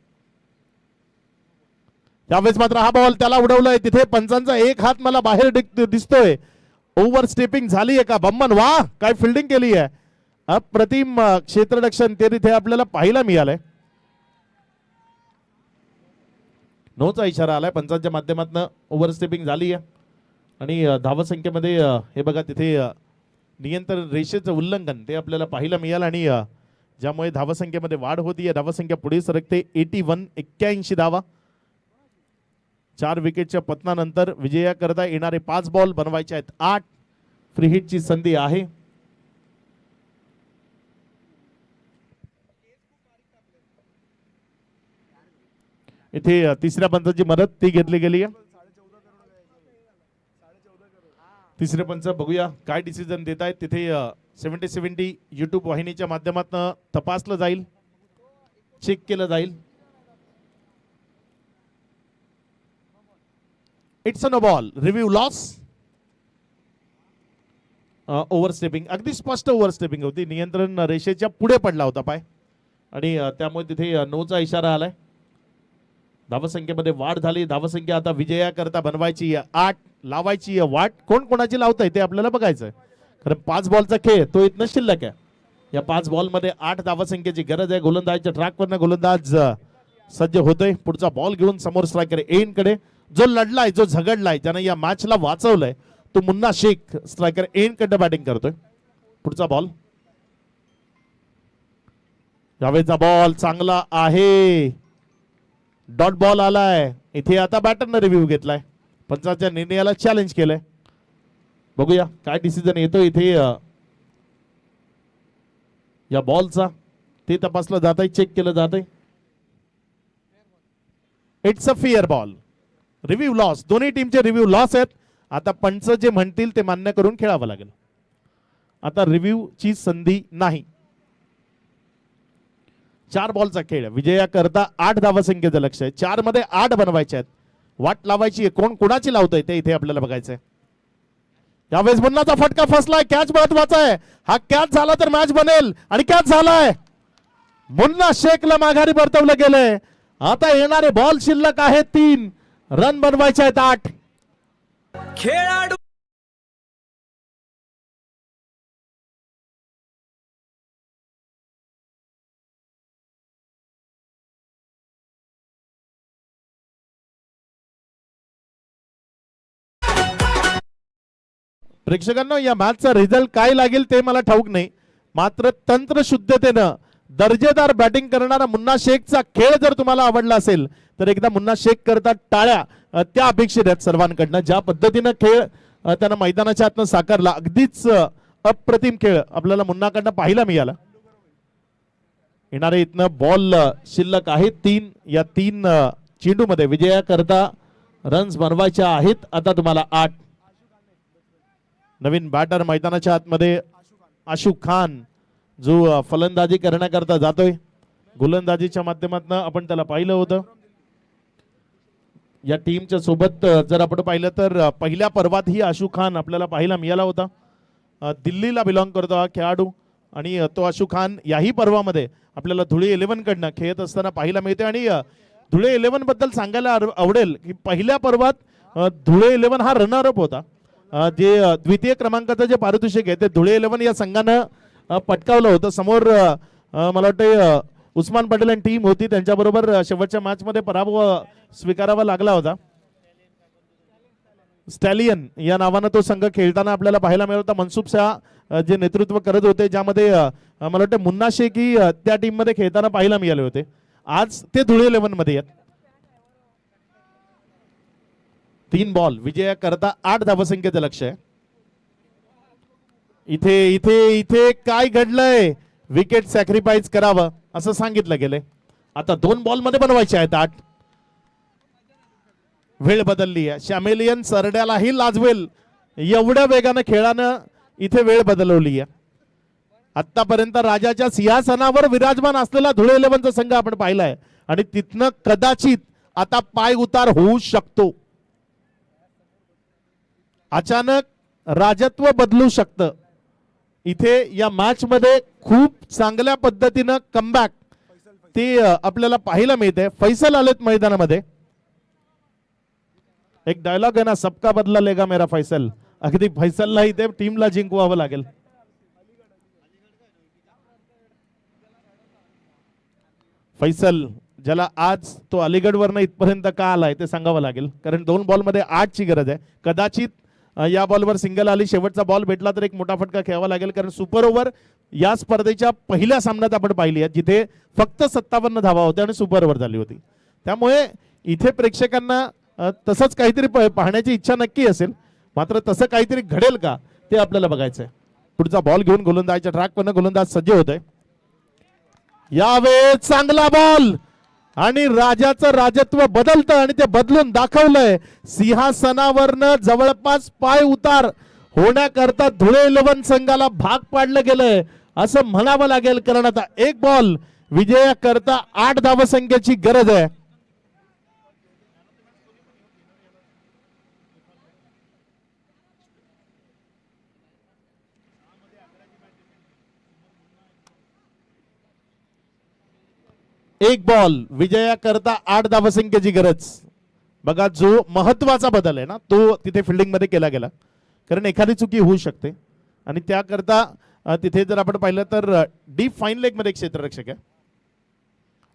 Speaker 3: यावेळेस मात्र हा बॉल त्याला उडवलाय. तिथे पंचांचा एक हात मला बाहेर दिसतोय. ओव्हर स्टेपिंग झाली आहे का बम्मन? वा, काय फिल्डिंग केली आहे. अप्रतिम क्षेत्ररक्षण ते तिथे आपल्याला पाहायला मिळालंय. नोचा इशारा आलाय पंचांच्या माध्यमातून. ओव्हर स्टेपिंग झाली आहे आणि धावसंख्येमध्ये हे बघा तिथे नियंत्रण रेषेचं उल्लंघन ते आपल्याला पाहायला मिळालं आणि ज्यामुळे धावसंख्येमध्ये वाढ होतीये. धावसंख्या पुढे सरकते 81 धावा. 4 विकेटच्या पतनानंतर विजयाकरता येणारे 5 बॉल बनवायचे आहेत 8. फ्री हिटची संधी आहे. इथे तिसऱ्या पंचाची मदत ती घेतली गेली आहे. तिसरे पंच बघूया काय डिसिजन देत आहेत. तिथे 70-70 YouTube वाहिनीच्या माध्यमातून तपासलं जाईल, चेक केलं जाईल. It's a no ball. Review loss. Over stepping, अगदी स्पष्ट ओव्हर स्टेपिंग होती. नियंत्रण रेषेच्या पुढे पडला होता पाय आणि त्यामुळे तिथे नोचा इशारा आलाय. धावसंख्येमध्ये वाढ झाली. धावसंख्या आता विजयाकरता बनवायची 8, लावायची वाट. कोण कोणाची लावताय ते आपल्याला बघायचंय. कारण 5 बॉलचा खेळ तो इथनं शिल्लक आहे. या 5 बॉलमध्ये 8 धावसंख्येची गरज आहे. गोलंदाजच्या ट्रॅकवरनं गोलंदाज सज्ज होतोय. पुढचा बॉल घेऊन समोर स्ट्रायकर एन कडे. जो लढलाय, जो झगडलाय, ज्यानं या मॅचला वाचवलंय तो मुन्ना शेख स्ट्रायकर एन कडे बॅटिंग करतोय. पुढचा बॉल. यावेळेचा बॉल चांगला आहे. डॉट बॉल आलाय. इथे आता बॅटरनं रिव्ह्यू घेतलाय. पंचाच्या निर्णयाला चॅलेंज केलंय. बघूया काय डिसिजन येतो इथे या बॉलचा. ते तपासलं जात आहे, चेक केलं जात आहे. It's a fair ball. Review loss. दोन्ही टीमचे रिव्ह्यू लॉस आहेत. आता पंच जे म्हणतील ते मान्य करून खेळावं लागेल. आता रिव्ह्यू ची संधी नाही. 4 बॉलचा खेळ. विजयाकरता 8 धावसंख्येचं लक्ष आहे. 4 मध्ये 8 बनवायचे आहेत. वाट लावायची आहे. कोण कोणाची लावतंय ते इथे आपल्याला बघायचंय. यावेळेस मुन्नाचा फटका फसलाय. कॅच महत्वाचा आहे. हा कॅच झाला तर मॅच बनेल आणि कॅच झालाय. मुन्ना शेखला माघारी परतवलं गेलंय. आता येणारे बॉल शिल्लक आहेत 3. रन बनवायचे आहेत 8.
Speaker 4: खेळाडू
Speaker 3: प्रेक्षकांनो, या मॅचचा रिझल्ट काय लागेल ते मला ठाऊक नाही. मात्र तंत्रशुद्धतेनं दर्जेदार बॅटिंग करणारा मुन्ना शेखचा खेळ जर तुम्हाला आवडला असेल तर एकदा मुन्ना शेख करता टाळ्या त्या अपेक्षित आहेत सर्वांकडनं. ज्या पद्धतीनं खेळ त्यानं मैदानाच्या आतनं साकारला, अगदीच अप्रतिम खेळ आपल्याला मुन्नाकडनं पाहायला मिळाला. येणारे इथनं बॉल शिल्लक आहेत 3. या 3 चेंडूमध्ये विजयाकरता रन्स बनवायच्या आहेत आता तुम्हाला 8. नवीन बॅटर मैदानाच्या आतमध्ये आशू खान जो फलंदाजी करण्याकरता जातोय. गोलंदाजीच्या माध्यमातून आपण त्याला पाहिलं होतं. या टीमच्या सोबत जर आपण पाहिलं तर पहिल्या पर्वात ही आशू खान आपल्याला पाहायला मिळाला होता. दिल्लीला बिलॉंग करतो हा खेळाडू आणि तो आशू खान याही पर्वामध्ये आपल्याला धुळे 11 कडनं खेळत असताना पाहायला मिळते. आणि धुळे 11 बद्दल सांगायला आवडेल की पहिल्या पर्वात धुळे 11 हा रनरअप होता. जे द्वितीय क्रमांकाचं जे पारितोषिक आहे ते धुळे 11 या संघानं पटकावलं होतं. समोर मला वाटतं उस्मान पटेल आणि टीम होती, त्यांच्याबरोबर शेवटच्या मॅच मध्ये पराभव स्वीकारावा लागला होता. स्टॅलियन या नावानं तो संघ खेळताना आपल्याला पाहायला मिळत होता. मनसुब शाह जे नेतृत्व करत होते, ज्यामध्ये मला वाटतं मुन्ना शेख ही त्या टीम मध्ये खेळताना पाहायला मिळाले होते. आज ते धुळे 11 मध्ये आहेत. 3 बॉल विजयाकरता 8 धावसंख्येचं लक्ष आहे. इथे इथे इथे काय घडलंय? विकेट सॅक्रिफाईस करावं असं सांगितलं गेलंय. आता 2 बॉल मध्ये बनवायचे आहेत 8. वेळ बदलली आहे. शॅमेलियन सरड्यालाही लाजवेल एवढ्या वेगानं खेळानं इथे वेळ बदलवली आहे. आतापर्यंत राजाच्या सिंहासनावर विराजमान असलेला धुळे 11चा संघ आपण पाहिलाय आणि तिथनं कदाचित आता पाय उतार होऊ शकतो. अचानक राजत्व बदलू शकतं. इथे या मॅच मध्ये खूप चांगल्या पद्धतीनं कमबॅक ते आपल्याला पाहायला मिळते. फैसल आलेत मैदानामध्ये. एक डायलॉग आहे ना, सबका बदला लेगा मेरा फैसल. अगदी फैसलला इथे टीमला जिंकवावं लागेल. फैसल ज्याला आज तो अलीगडवरनं इथपर्यंत का आलाय ते सांगावं लागेल, कारण 2 बॉलमध्ये 8 ची गरज आहे. कदाचित या बॉलवर सिंगल आली, शेवटचा बॉल भेटला तर एक मोठा फटका खेळावा लागेल, कारण सुपर ओव्हर या स्पर्धेच्या पहिल्या सामन्यात आपण पाहिली आहे जिथे फक्त 57 धावा होत्या आणि सुपर ओव्हर झाली होती. त्यामुळे इथे प्रेक्षकांना तसंच काहीतरी पाहण्याची इच्छा नक्की असेल, मात्र तसं काहीतरी घडेल का ते आपल्याला बघायचंय. पुढचा बॉल घेऊन गोलंदाजच्या ट्रॅकवरनं गोलंदाज सज्ज होतोय. यावेळेस चांगला बॉल आणि राजाचं राजत्व बदलतं आणि ते बदलून दाखवलंय. सिंहासनावरनं जवळपास पाय उतार होण्याकरता धुळे 11 संघाला भाग पाडलं गेलंय असं म्हणावं लागेल, कारण आता एक बॉल विजयाकरता 8 धावसंख्येची गरज आहे. एक बॉल विजयाकरता 8 धावसंख्येची गरज. बघा जो महत्वाचा बदल आहे ना तो तिथे फिल्डिंग मध्ये केला गेला, कारण एखादी चुकी होऊ शकते आणि त्याकरता तिथे जर आपण पाहिलं तर डीप फाईन लेग मध्ये एक क्षेत्ररक्षक आहे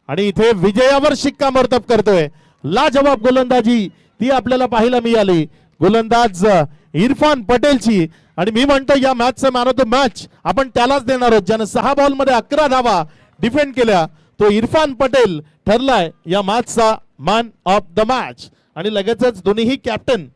Speaker 3: आणि इथे विजयावर शिक्कामोर्तब करतोय. लाजवाब गोलंदाजी ती आपल्याला पाहायला मिळाली गोलंदाज इरफान पटेलची. आणि मी म्हणतो या मॅचचा मॅन ऑफ द मॅच आपण त्यालाच देणार आहोत ज्यानं 6 बॉल मध्ये 11 धावा डिफेंड केल्या. तो इरफान पटेल ठरलाय या मॅचचा मॅन ऑफ द मॅच. आणि लगेचच दोन्हीही कॅप्टन